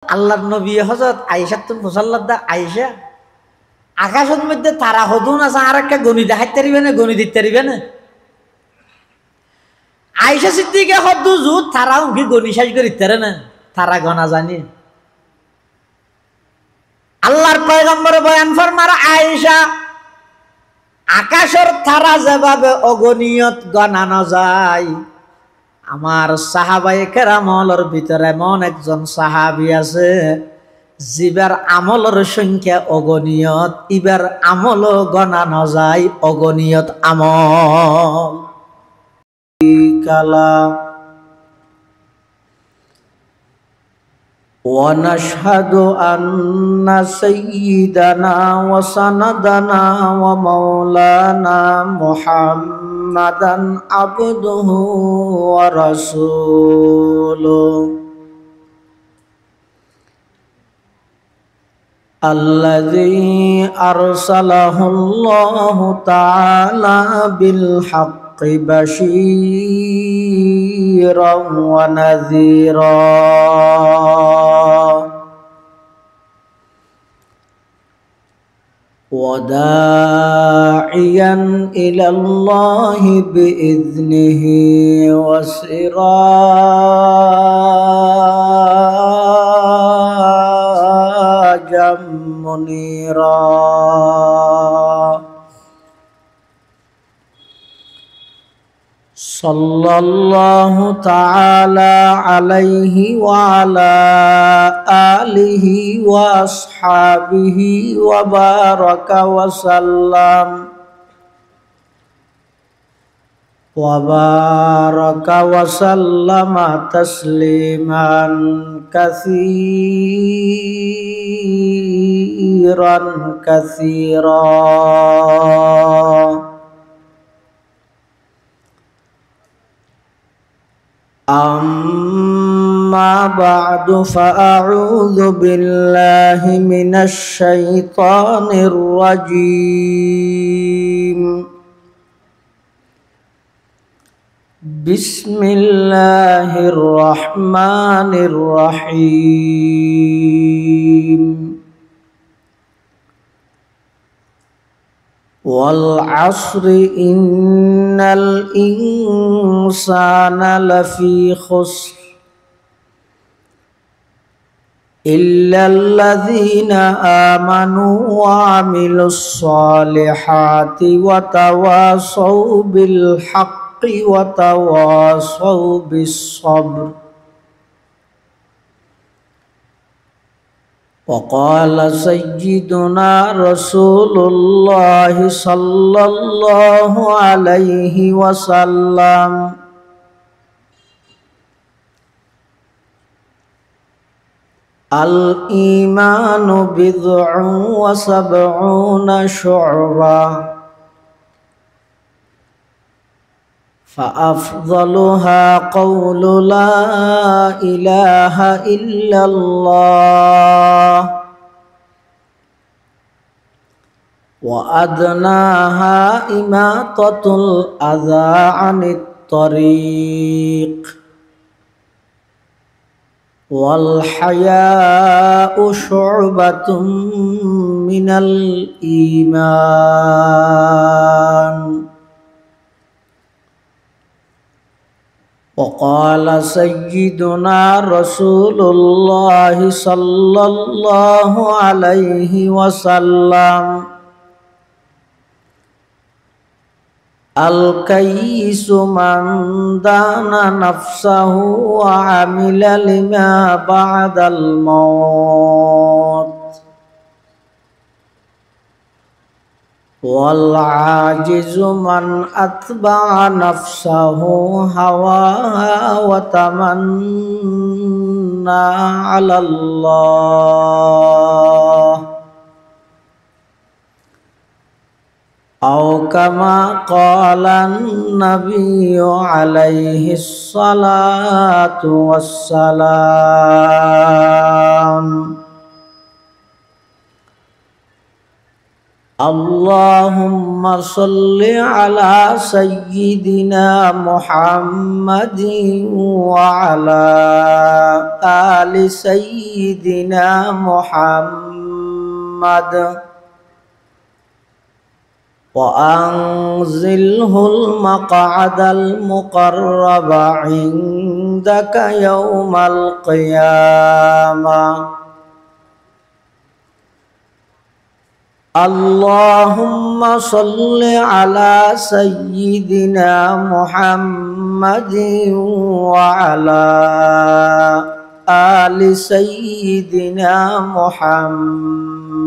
আল্লাহর নবী হযরত আয়েশা মুসাল্লাদা আয়েশা আকাশের মধ্যে তারা হদুন আছে আর একটা গণি দেখাইতে পারিবে না, গণি দিতে পারিবে না। আয়েশা সিদ্দিকা হদু জুত তারা উঙ্কি গণি শেষ করে দিতে না, তারা গনা জানি। আল্লাহর পয়গম্বর বয়ান ফরমার আয়েশা আকাশের তারা যেভাবে অগণিয়ত গণানো যায়, আমার সাহাবায়ে কেরামলের ভিতরে এমন একজন সাহাবী আছে জিবার আমলের সংখ্যা অগণিয়ত, ইবার আমলও গণানো যায় অগণিয়ত আমল। কালা ونشهد أن سيدنا وسندنا ومولانا محمدا عبده ورسوله الذي أرسله الله تعالى بالحق بشيرا ونذيرا وداعيا إلى الله بإذنه وسراجا منيرا صلى الله تعالى عليه وعلى آله وأصحابه وبارك وسلم تسليما كثيرا كثيرا. أما بعد فأعوذ بالله من الشيطان الرجيم. بسم الله الرحمن الرحيم. والعصر إن الإنسان لفي خسر إلا الذين آمنوا وعملوا الصالحات وتواصوا بالحق وتواصوا بالصبر. وقال سيدنا رسول الله صلى الله عليه وسلم الإيمان بضع وسبعون شعبة فأفضلها قول لا إله إلا الله وأدناها إماطة الأذى عن الطريق والحياء شعبة من الإيمان. وقال سيدنا رسول الله صلى الله عليه وسلم الكيس من دان نفسه وعمل لما بعد الموت والعاجز من أتبع نفسه هواها وتمنى على الله أو كما قال النبي عليه الصلاة والسلام. اللهم صل على سيدنا محمد وعلى آل سيدنا محمد وأنزله المقعد المقرب عندك يوم القيامة اللهم صل على سيدنا محمد وعلى آل سيدنا محمد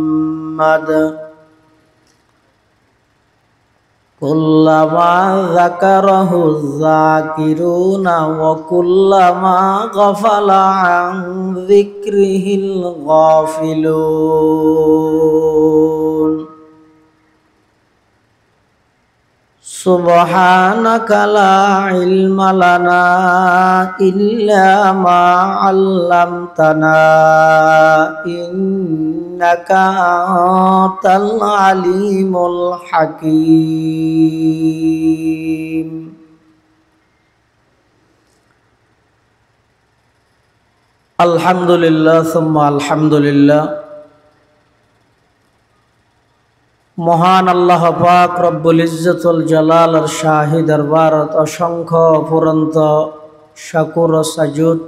كلما ذكره الذاكرون وكلما غفل عن ذكره الغافلون سبحانك لا علم لنا إلا ما علمتنا إنك أنت العليم الحكيم الحمد لله ثم الحمد لله মহান আল্লাহ পাক রব্বুল ইজ্জতুল জালালের শাহী দরবারত অসংখ্য অফুরন্ত শাকুর ও সাজুদ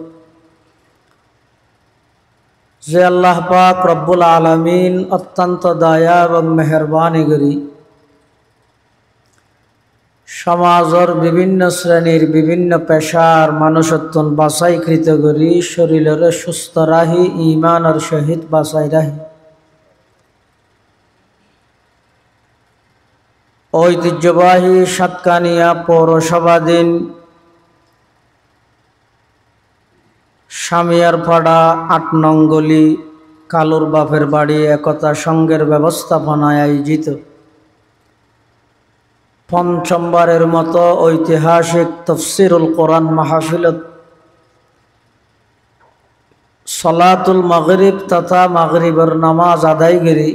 যে আল্লাহ পাক রব্বুল আলামিন অত্যন্ত দয়া এবং মেহেরবানি করি সমাজের বিভিন্ন শ্রেণীর বিভিন্ন পেশার মানুষত্বন বাছাইকৃত করি শরীরের সুস্থ রাহি ঈমানের সহিত বাছাই রাহি ঐতিহ্যবাহী সাতকানিয়া পৌরসভাধীন সামিয়ারপাড়া ৮ নং গলি কালুর বাপের বাড়ি একতা সংঘের ব্যবস্থাপনায় আয়োজিত পঞ্চমবারের মতো ঐতিহাসিক তাফসীরুল কোরআন মাহফিলত সলাতুল মাগরিব তথা মাগরিবের নামাজ আদায়গিরি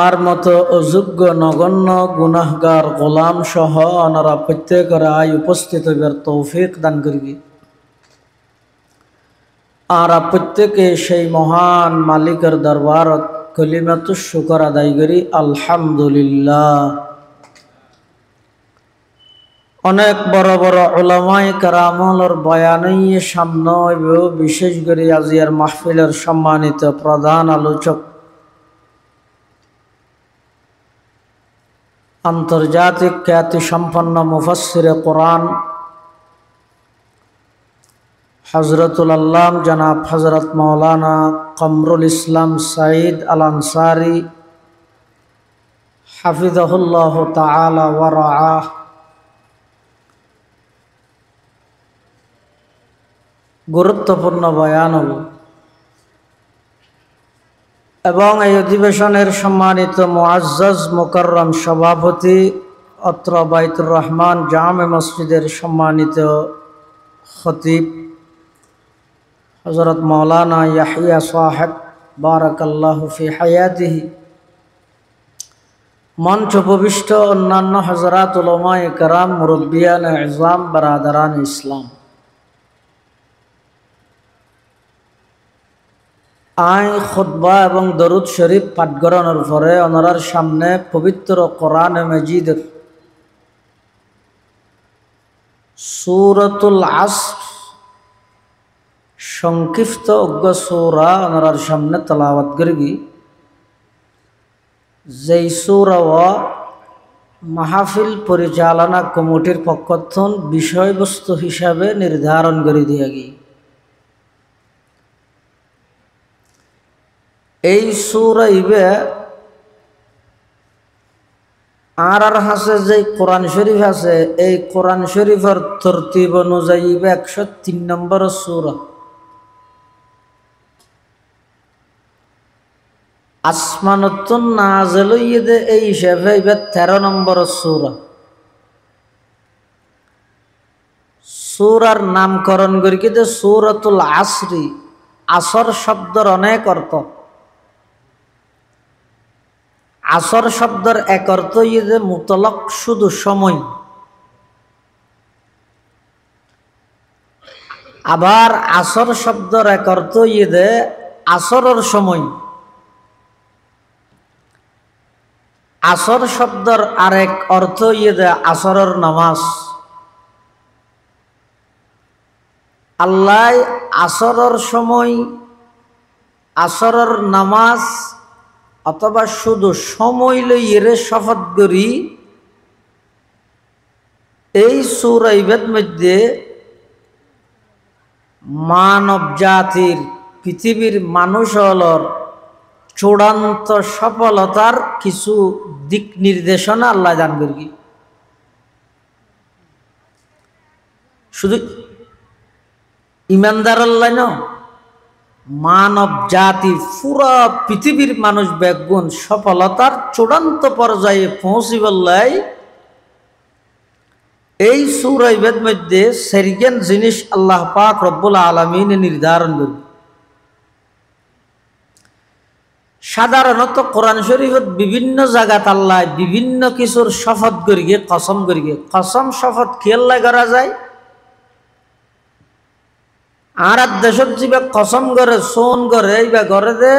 আর মতো অযোগ্য নগণ্য গুনাহগার গোলাম সহ ওনারা প্রত্যেকের আয় উপস্থিত হইবার তৌফিক দান করবি আর প্রত্যেকে সেই মহান মালিকের দরবারত কলিমাতুশ শুকর আদায় করি আলহামদুলিল্লাহ। অনেক বড় বড় উলামায়ে কেরামর বয়ানই সামনে হইব, বিশেষ করে আজিয়ার মাহফিলের সম্মানিত প্রধান আলোচক আন্তর্জাতিক খ্যাতি সম্পন্ন মুফাসসিরে কোরআন হযরতুল আল্লাম জনাব হযরত মাওলানা কমরুল ইসলাম সাঈদ আল আনসারী হাফিজাহুল্লাহ তাআলা ওয়া রাআহ গুরুত্বপূর্ণ বয়ান হল এবং এই অধিবেশনের সম্মানিত মুআজ্জাজ মুকাররম সভাপতি অত্র বাইতুর রহমান জামে মসজিদের সম্মানিত খতিব হযরত মাওলানা ইয়াহইয়া সাহেব বারাকাল্লাহু ফি হায়াতিহি, মঞ্চ উপবিষ্ট অন্যান্য হযরত উলামায়ে কেরাম, মুরব্বিয়ান ইজলাম, বারাদারান ইসলাম, আয় খুতবা এবং দরুদ শরীফ পাঠ করানোর পরে ওনার সামনে পবিত্র কোরআন মাজিদের সূরাতুল আসর সংক্ষিপ্ত অজ্ঞ সূরা ওনার সামনে তেলাওয়াত করবি। যেই সূরা মাহফিল পরিচালনা কমিটির পক্ষ থেকে বিষয়বস্তু হিসাবে নির্ধারণ করে দিয়া গিয়ে এই সূরা ইবে আর হাসে যে কোরআন শরীফ আছে, এই কোরআন শরীফের তরতিব অনুযায়ী 103 নম্বর সূরা। আসমানতুন নাযিল হইয়ে এই হিসাবে 13 নম্বর সূরা। সূরার নামকরণ করি কিন্তু সূরাতুল আসরি। আসর শব্দের অনেক অর্থ। আসর শব্দের এক অর্থ যে মুতলক শুধু সময়, আবার আসর শব্দের এক অর্থ যে আসরের সময়। আসর শব্দের আরেক অর্থ যে আসরের নামাজ। আল্লাহ আসরের সময়, আসরের নামাজ অথবা শুধু সময় লইয়ে শপথ করি। এই সূরা ইবাদ মধ্যে মানব জাতির, পৃথিবীর মানুষ হলর চূড়ান্ত সফলতার কিছু দিক নির্দেশনা আল্লাহ দান করি। শুধু ইমানদার আল্লাহ ন, মানব জাতি পুরা পৃথিবীর মানুষ বেগুন সফলতার চূড়ান্ত পর্যায়ে পৌঁছিবল্লাই এই সূরা ইবাদ মধ্যে সেরিকেন জিনিস আল্লাহ পাক রব্বুল আলামিন নির্ধারণ করি। সাধারণত কোরআন শরীফত বিভিন্ন জায়গাত আল্লাহ বিভিন্ন কিছুর শপথ করিগে, কসম করিগে। কসম শপথ কি আল্লাহ করা যায়? আর দেশত যা কসম করে সোন করে এইবা ঘরে দে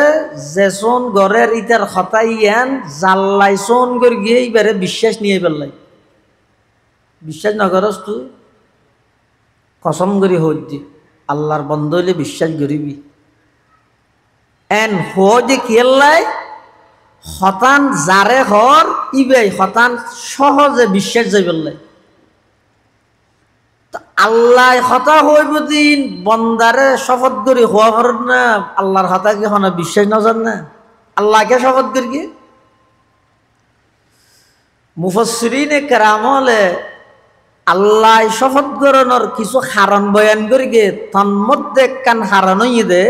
যে সোন ঘরের ইটার হতাই ইয়ান জাল্লাই সোন করে গিয়ে এইবারে বিশ্বাস নিয়ে পেলাই। বিশ্বাস না করস তুই কসম করি হইতি আল্লাহর বন্ধ হইলে বিশ্বাস করিবি। এন হয়ে কেলাই হতান যারে হর ইবাই হতান সহজে বিশ্বাস যাই পেলাই। আল্লাহ হতা হইব দিন বন্দারে শপথ করি হওয়া হর না আল্লাহর হতা কি হনা বিশ্বাস নজান না আল্লাহকে শপথ করি। মুফাসসিরিনে কেরাম হলে আল্লাহ শপথ করানোর কিছু হারণ বয়ান করি গে, তন্মধ্যে কান হারণ হইয়ে দে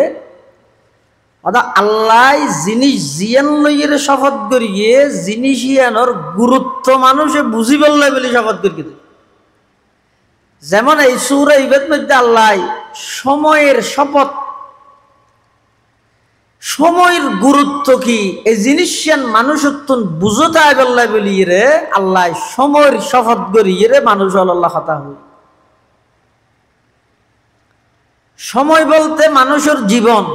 আল্লাহ জিনিস জিয়ান লইয়ে শপথ করি গিয়ে জিনিস ইয়ানোর গুরুত্ব মানুষে বুঝি পারলে বলে শপথ করি দে। যেমন এই সূরা ইবাদ মধ্যে আল্লাহ সময়ের শপথ, সময়ের গুরুত্ব কি এই জিনিস মানুষত্ব বুঝতে আইবাল্লাই বলি রে আল্লাহ সময়ের শপথ করিয়ে রে মানুষ আল্লাহ কথা হই। সময় বলতে মানুষের জীবন।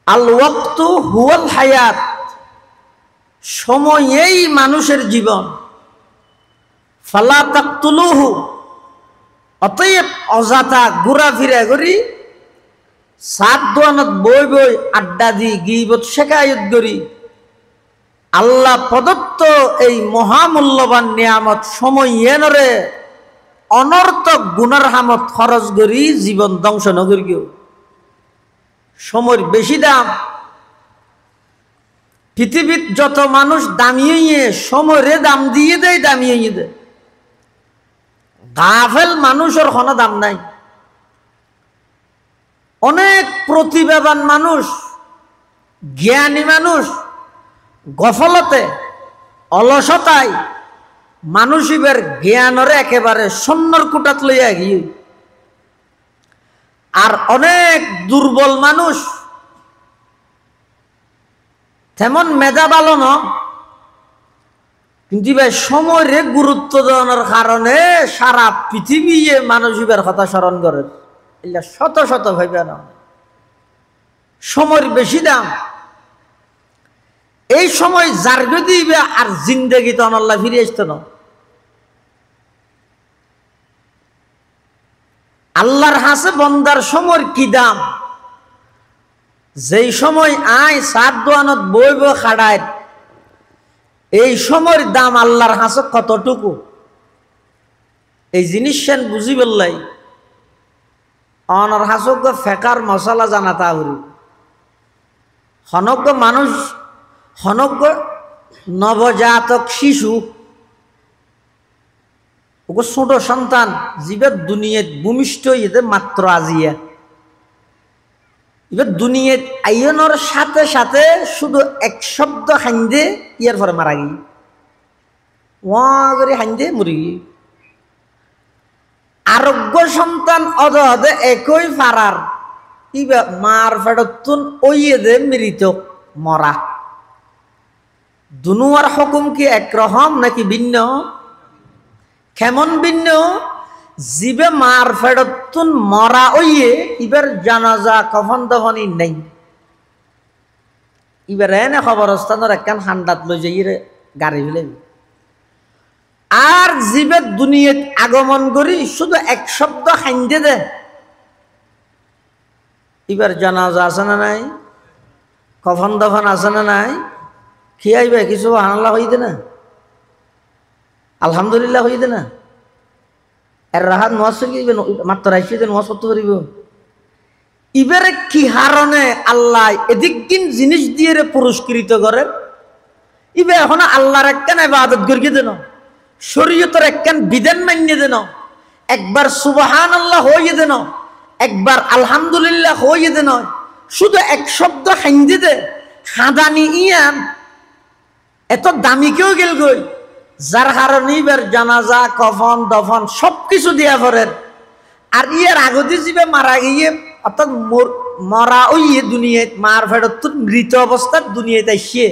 আল ওয়াক্তু হুয়াল হায়াত, সময়েই মানুষের জীবন। ফালা তাকতুলুহু, অতএব অযথা ঘোরাফেরা করি সাত দোয়ানত বই বই আড্ডা দি গিবত শেখায়ত করি আল্লাহ প্রদত্ত এই মহামূল্যবান নিয়ামত সময় এনরে অনর্থক গুনার হামত খরচ করি জীবন ধ্বংস নগরি। সময়ের বেশি দাম। পৃথিবীর যত মানুষ দামিয়ে সময়ের দাম দিয়ে দেয়, দামিয়ে দেয়। গাফেল মানুষের কোনো দাম নাই। অনেক প্রতিভাবান মানুষ, জ্ঞানী মানুষ গফলতে অলসতায় মানুষের জ্ঞানরে একেবারে সন্ন্যর কুটাত লইয়া গিয়ে, আর অনেক দুর্বল মানুষ তেমন মেধা ভালো ন, কিন্তু ভাই সময়ের গুরুত্ব দেওয়ার কারণে সারা পৃথিবী মানুষের কথা স্মরণ করে। এগুলা শত শত ভাইবে না, সময়ের বেশি দাম। এই সময় যার দিবে আর জিন্দেগি তো আল্লাহ ফিরে আসতো না। আল্লাহর হাসে বন্দার সময়ের কি দাম। যেই সময় আয় সাত দোয়ানত বইব খাড়ায়, এই সময়ের দাম আল্লাহর হাসে কতটুকু এই জিনিস বুঝি বললাই। অনর হাসক ফেকার মশলা জানা তাহরি হনজ্ঞ মানুষ, হনজ্ঞ নবজাতক শিশু, ওকে ছোট সন্তান জীবের দুনিয়াত ভূমিষ্ঠ ইয়ে মাত্র আজিয়া, এবার দুনিয়াত আইনের সাথে সাথে শুধু এক শব্দ হাইন্দে ইয়ার পরে মারা গিয়ে ওয়া করে হাইন্দে মরি গিয়ে। আরোগ্য সন্তান অদে একই ফারার ইবা মার ফেরতুন ওইয়ে দে মৃত মরা। দুনুয়ার হুকুম কি একরকম নাকি ভিন্ন? কেমন ভিন্ন? জিবে মার ফেরতুন মরা ওইয়ে ইবার জানাজা কফন দফনই নেই। ইবার এনে খবরস্থানের একখান হান্ডাত লই যাই গাড়ি ফেলে। আর জিবে দুনিয়াত আগমন করি শুধু এক শব্দ হাইন্দে দে, এবার জানাজা আছে না নাই, কফন দফন আছে না নাই, খিয়াইবে কিছু আল্লাহ হইতে না, আলহামদুলিল্লাহ হইতে না, এর রাহাত নোয়াজ করিবে মাত্র রাইছে নোয়াজ করতে পারিব। এবারে কি হারণে আল্লাহ এদিক দিন জিনিস দিয়ে পুরস্কৃত করে? ইবে এখন আল্লাহর একখান ইবাদত করিয়ে দেন, শরীয়তের একখান বিধান মানিয়ে দেন, একবার সুবহানাল্লাহ হইয়ে দেন, একবার আলহামদুলিল্লাহ হইয়ে দেন, শুধু এক শব্দ হাইন্দি দে হাঁদানি ইয়ান এত দামি কেউ গেল গই, যার কারণে এবার জানাজা কফন দফন সবকিছু দিয়া করেন। আর ইয়ার আগতে যাবে মারা গিয়ে অর্থাৎ মরা ওইয়ে দুনিয়ায় মার ফেরত মৃত অবস্থার দুনিয়াতে আসিয়ে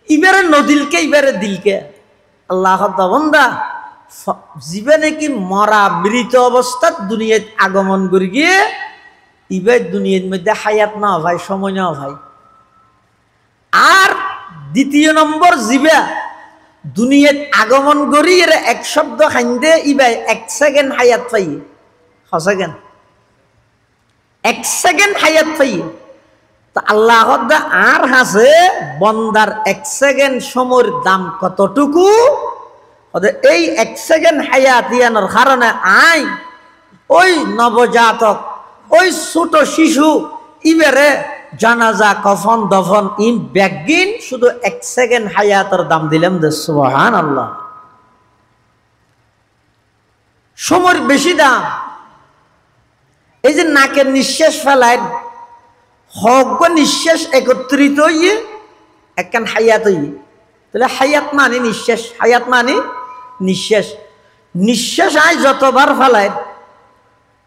ইবারে নদিলকে ইবারে দিলকে আল্লাহ বন্দা জীবে নাকি মরা মৃত অবস্থার দুনিয়ায় আগমন করে গিয়ে ইবার দুনিয়ার মধ্যে হায়াত না ভাই, সময় না ভাই। আর দ্বিতীয় নম্বর জিবা দুনিয়াত আগমন করি এর এক শব্দ খাইন্দে ইবাই এক সেকেন্ড হায়াত পাই, সেকেন্ড এক সেকেন্ড হায়াত পাই। তা আল্লাহ আর হাসে বন্দার এক সেকেন্ড সময়ের দাম কতটুকু, এই এক সেকেন্ড হায়াত ইয়ানোর কারণে আই ওই নবজাতক ওই ছোট শিশু ইবারে জানাজা কফন দফন ইন ব্যাগিন শুধু এক সেকেন্ড হায়াতের দাম দিলাম দে সুবহানাল্লাহ। সময়ের বেশি দাম। এই যে নাকের নিঃশ্বাস ফেলায় হক নিঃশ্বাস একত্রিত হইয়ে একখান হায়াত হইয়ে, তাহলে হায়াত মানে নিঃশ্বাস, হায়াত মানে নিঃশ্বাস। নিঃশ্বাস আয় যতবার ফেলায়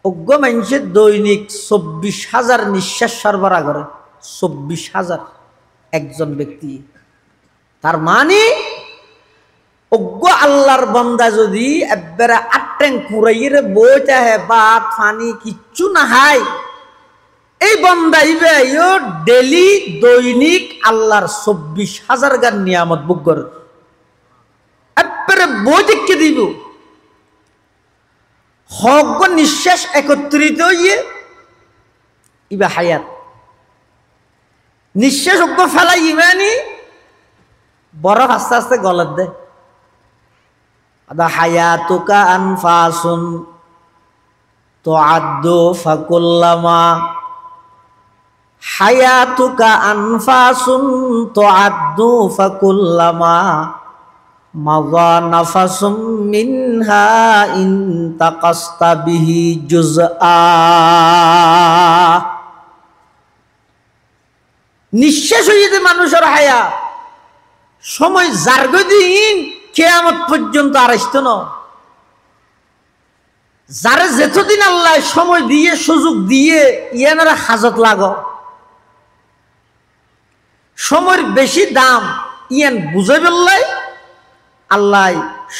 অজ্ঞ মানুষের দৈনিক 24,000 নিঃশ্বাস সরবরাহ করে, 24,000 একজন ব্যক্তি। তার মানে অজ্ঞ আল্লাহর বন্দা যদি একবারে আট্টেং কুড়াইয়ে বইতে হে বা পানি কিচ্ছু না হয়, এই বন্দা ইবে ডেলি দৈনিক আল্লাহর 24,000 গান নিয়ামত বুক করে একবারে বই দেখে দিব। হক নিঃশ্বাস একত্রিত হইয়ে ইবা হায়াত। নিঃশ্বাস অজ্ঞ ফেলাই ইমানি বরফ আস্তে আস্তে গলত দেয়। আদা হায়াতুকা আনফাসুন তুআদ্দু ফাকুল্লামা, হায়াতুকা আনফাসুন তুআদ্দু ফাকুল্লামা মাযা নাফাসুম মিনহা ইনতাকাসতা বিহি জুজআ। নিঃশ্বাস হইয়ে যে মানুষের হায়াত সময় জার্গদিন কিয়ামত পর্যন্ত আর আসতো না। যারে যেতদিন আল্লাহ সময় দিয়ে সুযোগ দিয়ে ইয়ানারা হাজত লাগো, সময়ের বেশি দাম ইয়ান বুঝে ফেললাই আল্লাহ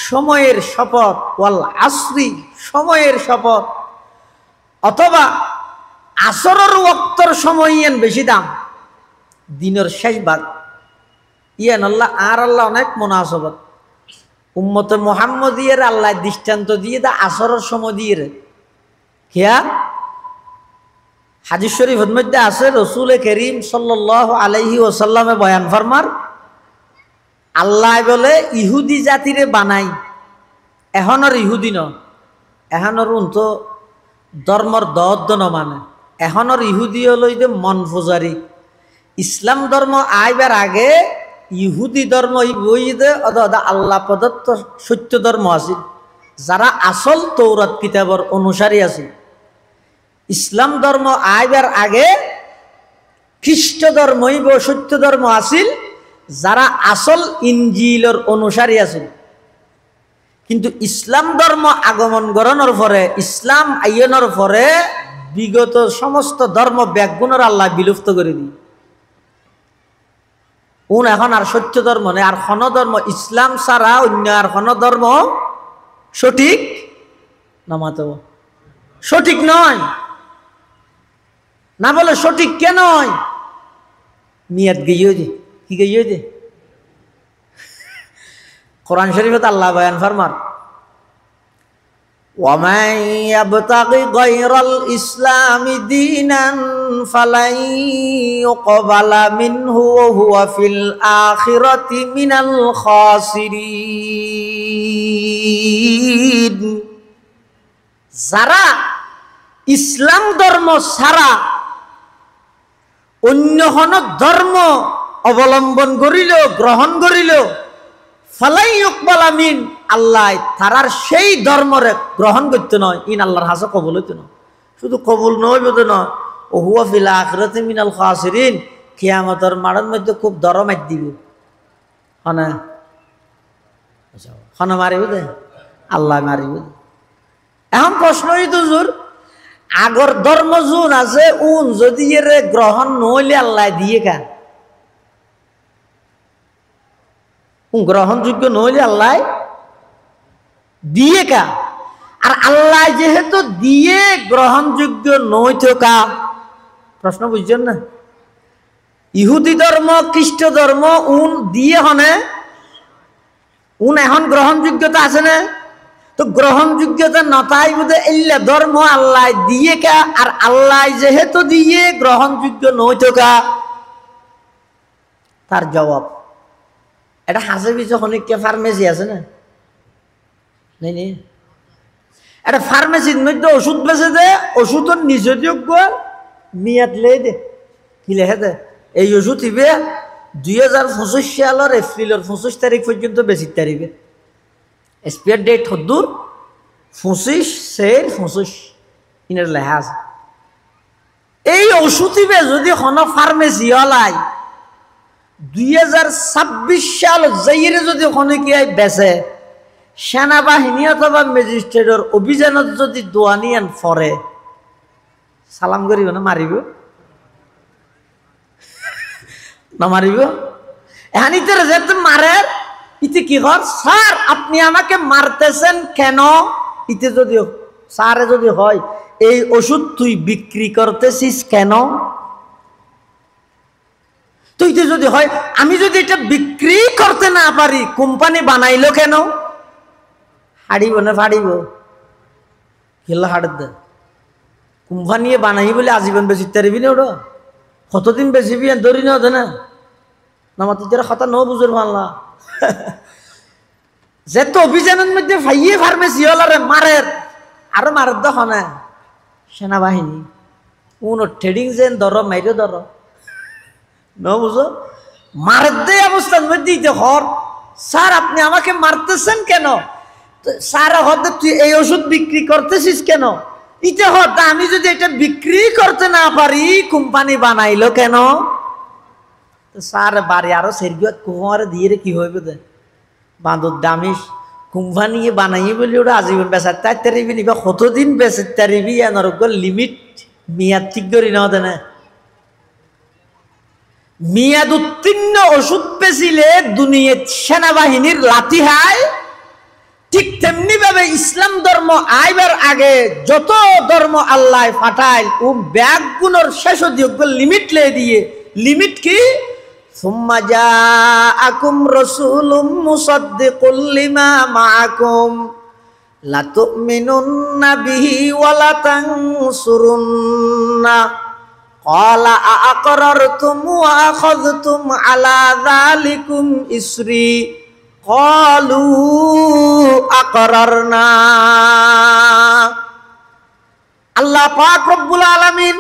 সময়ের শপথ ওয়াল আসরি, সময়ের শপথ, অথবা আসরের ওয়াক্তর সময় ইয়ান বেশি দাম, দিনের শেষ ভাগ ইয়ান আল্লাহ আর আল্লাহ অনেক মুনাসাবাত উম্মতে মুহাম্মদিয়ের আল্লাহ দৃষ্টান্ত দিয়ে দা আসরের সময় দিয়ে রে খেয়া। হাদিস শরীফের মধ্যে আছে রাসূল করিম সাল্লাল্লাহু আলাইহি ওয়াসাল্লামে বয়ান ফরমার, আল্লাহ বলে ইহুদি জাতিরে বানাই, এখনর ইহুদি ন, এখনর উন্ত ধর্মর দদ্দ ন মানে, এখনর ইহুদি হলো যে মন পূজারি। ইসলাম ধর্ম আইবার আগে ইহুদি ধর্ম বইদে আল্লাহ প্রদত্ত সত্য ধর্ম আছে, যারা আসল তৌরাত কিতাবর অনুসারী আছে। ইসলাম ধর্ম আইবার আগে খ্রিস্ট ধর্মই সত্য ধর্ম আছিল, যারা আসল ইনজিলের অনুসারী আছিল। কিন্তু ইসলাম ধর্ম আগমন গ্রহণের পরে, ইসলাম আইনের পরে বিগত সমস্ত ধর্ম ব্যাগুণের আল্লাহ বিলুপ্ত করে দিই। উন এখন আর সত্য ধর্ম নেই, আর কোন ধর্ম ইসলাম ছাড়া অন্য আর কোন ধর্ম সঠিক না মাতব সঠিক নয়। না বলে সঠিক কে নয়? নিয়ত গিয়ে যে কি গিয়ে যে কোরআন শরীফে আল্লাহ বয়ান ফরমান وَمَن يَبْتَغِ غَيْرَ الْإِسْلَامِ دِينًا فَلَن يُقْبَلَ مِنْهُ وَهُوَ فِي الْآخِرَةِ مِنَ الْخَاسِرِينَ। যারা ইসলাম ধর্ম ছাড়া অন্য কোন ধর্ম অবলম্বন করিল, গ্রহণ করিল, ফালাই ইউকবালা মিন, আল্লাহ তারার সেই ধর্মরে গ্রহণ করতে নয়, ইন আল্লাহর হাসে কবুল হইতে নয়। শুধু কবুল নয় বোধ নয়, ও হুয়া ফিল আখিরাতি মিনাল খাসিরিন, কিয়ামতের মাঠের মধ্যে খুব দরমাইত দিব। হনা হনা মারিব দে, আল্লাহ মারিব। এখন প্রশ্ন হইত হুজুর, আগর ধর্ম জুন আছে উন যদি এর গ্রহণ নইলে আল্লাহ দিয়ে কা, গ্রহণযোগ্য নইলে আল্লাহ দিয়ে কা, আর আল্লাহ যেহেতু দিয়ে গ্রহণযোগ্য নই থাকা, প্রশ্ন বুঝছেন না? ইহুদি ধর্ম, খ্রিস্ট ধর্ম উন দিয়ে হনে উন এখন গ্রহণযোগ্যতা আছে না? তো গ্রহণযোগ্যতা নতাই বোধ এল্লা ধর্ম আল্লাহ দিয়ে কা, আর আল্লাহ যেহেতু দিয়ে গ্রহণযোগ্য নই থাকা। তার জবাব এটা হাসে পিছু অনেক ফার্মেসি আছে না, নেই নেই, এটা ফার্মেসির মধ্যে ওষুধ বেছে দে, ওষুধের নিষেধযোগ্য মেয়াদ লে দে, কি লেখে দে এই ওষুধ ইবে 2025 সালের এপ্রিলের 25 তারিখ পর্যন্ত বেশি তারিখে এক্সপায়ার ডেট হদ্দুর 25/6/25 ইনের লেখা আছে। এই ওষুধ ইবে যদি কোনো ফার্মেসি হলাই 2026 সাল যাইরে যদি ওখানে কি বেছে, সেনাবাহিনী অথবা ম্যাজিস্ট্রেটের অভিযানত যদি দোয়ানিয়ান ফরে, সালাম করিব না মারিব না মারিব? এখন ইতারে যেতে মারে, ইতে কি কর, স্যার আপনি আমাকে মারতেছেন কেন? ইতে যদি স্যারে যদি হয় এই ওষুধ তুই বিক্রি করতেছিস কেন? তো ইতে যদি হয় আমি যদি এটা বিক্রি করতে না পারি, কোম্পানি বানাইলো কেন? হাড়িব না ফাড়িব? খেলা হাড় দে, কোম্পানি বানাই বলে আজীবন বেশি তারিবি না, ওটা কতদিন বেশিবি ধরি না না আমার তোর কথা ন বুঝুর মানলা যেত অভিযানের মধ্যে ফাইয়ে ফার্মেসি হলারে মারের, আরো মারের দেখো না সেনাবাহিনী কোন ট্রেডিং যেন ধর মাইরে ধর ন বুঝো, মারের দে অবস্থার মধ্যে হর, স্যার আপনি আমাকে মারতেছেন কেন? স্যার হতে তুই এই ওষুধ বিক্রি করতেছিস কেন? ইতে হতে আমি যদি এটা বিক্রি করতে না পারি, কোম্পানি বানাইলো কেন? স্যার বাড়ি আরো সেরগুয়া কুমারে দিয়ে কি হইবে দে বাঁধর দামিস, কোম্পানি বানাই বলি ওটা আজীবন বেচার তার তারিবি নিবা, কতদিন বেচার তারিবি এনরোগ্য লিমিট মেয়াদ ঠিক করি না দেনে। মেয়াদ উত্তীর্ণ ওষুধ বেচিলে দুনিয়ার সেনাবাহিনীর লাঠি হায়, ঠিক তেমনি ভাবে ইসলাম ধর্ম আইবার আগে যত ধর্ম আল্লাহ ফাটাইল ও ব্যাগ গুণর শেষ যোগ্য লিমিট লে দিয়ে, লিমিট কি? সুম্মা জাআকুম রাসূলুম মুসাদ্দিকুল লিমা মাআকুম লাতুমিনুন্না বিহি ওয়া লাতানসুরুন্না ক্বালা আআকরারতুম ওয়া আখাযতুম আলা যালিকুম ইসরি ক্বালু আকরারনা। আল্লাহ পাক রব্বুল আলামিন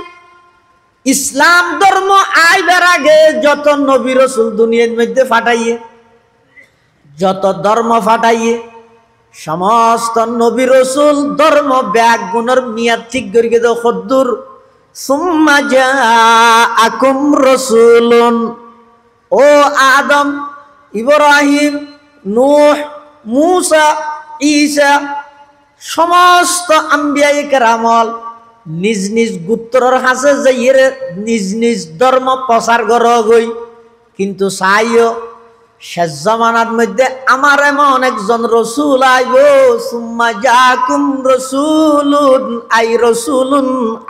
ইসলাম ধর্ম আইবার আগে যত নবী রাসূল দুনিয়ার মধ্যে ফাটাইয়ে, যত ধর্ম ফাটাইয়ে, সমস্ত নবী রাসূল ধর্ম ব্যাগ গুণের মিয়াদ ঠিক করিয়ে দাও খদ্দুর। সুম্মা জাআকুম রাসূলুন, ও আদম, ইব্রাহিম, নূহ, মূসা, ঈসা, সমস্ত আম্বিয়ায়ে কেরামল নিজ নিজ গোত্রর হাসে যাইয়ে নিজ নিজ ধর্ম প্রচার কর গই। কিন্তু চাইও শেষ জামানার মধ্যে আমার এমন একজন রসুল আইব, সুম্মা জাকুম রসুলুন আই রসুলুন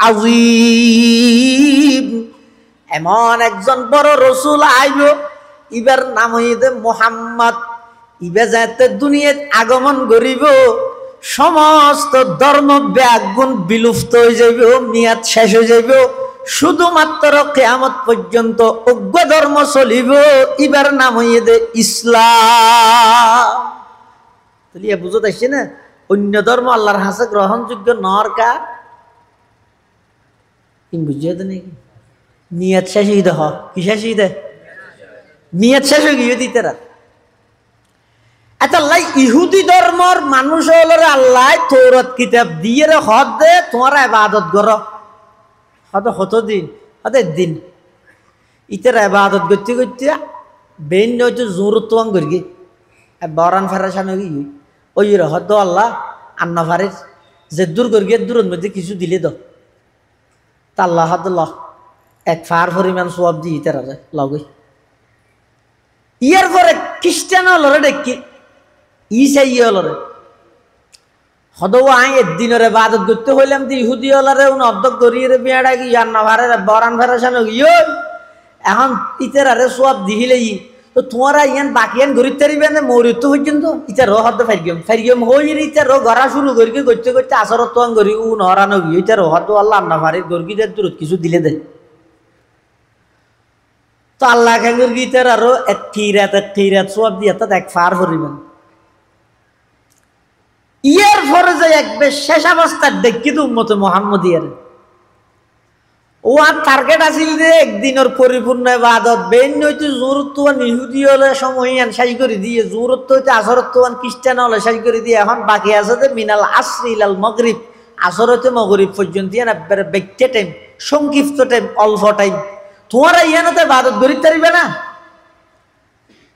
আযীম, এমন একজন বড় রসুল আইব, ইবার নাম হইতে মুহাম্মদ। ইবে যাতে দুনিয়াত আগমন করিব, সমস্ত ধর্ম ব্যাগুণ বিলুপ্ত হয়ে যাইব, মেয়াদ শেষ হয়ে যাইব, শুধুমাত্র কিয়ামত পর্যন্ত অজ্ঞ ধর্ম চলিব, ইবার নাম হইতে ইসলাম। তাহলে বুঝতে আসছে না, অন্য ধর্ম আল্লাহর কাছে গ্রহণযোগ্য নর কা বুঝিয়ে তো নাকি মেয়াদ শেষ হয়ে দেহ, কি শেষ হয়ে দেয়, মেয়াদ শেষ হয়ে গিয়ে দিতে রাত। আল্লাহ ইহুদি ধর্মর মানুষ হল আল্লাহ তৌরাত কিতাব দিয়ে হদ দে তোমার ইবাদত করো, কতদিন দিন ইতার ইবাদত করতে করতে বেন নয়তো জোরত করি বরান ফেরাসান ওই হদ আল্লাহ আন্না ফারের যে দূর করি দূরের মধ্যে কিছু দিলে দ তা আল্লাহ হাদুল্লাহ এক ফার পরিমাণ সব দিয়ে ইতার লগে ইয়ার পরে খ্রিস্টান হলরে দেখি ইসাই হলরে হদও আই একদিনের ইবাদত করতে হইলাম যে ইহুদি হলরে অর্ধক গড়িয়ে বিয়াটা কি আন্না ফারের বরান ফেরাসান এখন ইতার আরে সব দিহিলে তো তোমারা ইয়ান বাকিয়ান ঘুরি তারিবে না মৌরিত পর্যন্ত ইতার হদ ফাইগম হই ইতার গড়া শুরু করি করতে করতে আসরত গড়ি উ নরানো গিয়ে ইতার হদ আল্লাহ আন্না ফারের গর্গিদের দূরত কিছু দিলে দেয়। তো আল্লাহ খাঙ্গুর গীতার আরো এক খিরাত সব দিয়ে এক ফার পরিমাণ ইয়ার পরে যে একবার শেষ অবস্থার দেখি তো উম্মতে মুহাম্মদিয়ার ও আর টার্গেট আসিল যে একদিনের পরিপূর্ণ ইবাদত বেন হইতে জোরত্বান ইহুদি হলে সময়ান শেষ করে দিয়ে জোরত্ব হইতে আসরত্বান খ্রিস্টান হলে শেষ করে দিয়ে এখন বাকি আছে যে মিনাল আসরি ইলাল মাগরিব, আসর হইতে মাগরিব পর্যন্ত ইয়ান একবারে ব্যক্তি টাইম, সংক্ষিপ্ত টাইম, অল্প টাইম, তোমারা ইয়ানতে ইবাদত করিতে পারিবে না।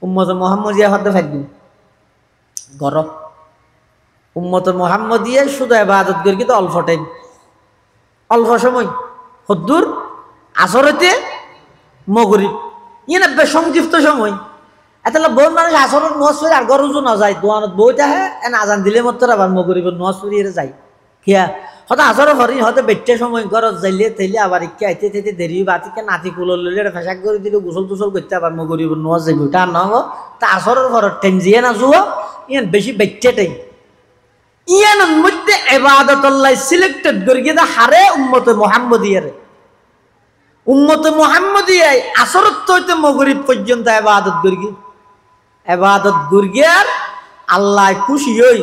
উম্মতে মুহাম্মদিয়া হতে থাকবে গর উম্মতে মুহাম্মদিয়া শুধু ইবাদত করি কিন্তু অল্প টাইম, অল্প সময়, হদ্দুর আসর হইতে মাগরিব, ইয়ান একবার সংক্ষিপ্ত সময়। এতলা বহু মানুষ আসরের নামাজ পড়ে আর গরজও না যায়, দোয়ানত বইটা হ্যাঁ এন আজান দিলে মাত্র আবার মাগরিবের নামাজ পড়িয়ে যায় কিয়া হয়তো আসরে হরি হয়তো বেটে সময় গরজ যাইলে তাইলে আবার ইকে আইতে থাইতে দেরি বাতিকে নাতি কুলো লইলে ফেসাক করে দিলে গোসল টুসল করতে আবার মাগরিবের নামাজ যাইব, ওটা আর নহব। তা আসরের ঘরের টাইম জিয়ে না জুয়া ইয়ান বেশি বেটে টাইম, ইয়ানের মধ্যে ইবাদত আল্লাহ সিলেক্টেড করে গিয়ে হারে উম্মতে মুহাম্মদিয়ারে। উম্মতে মুহাম্মদিয়ায় আসরত হইতে মাগরিব পর্যন্ত ইবাদত করি, ইবাদত করিয়ার আল্লাহ খুশি হই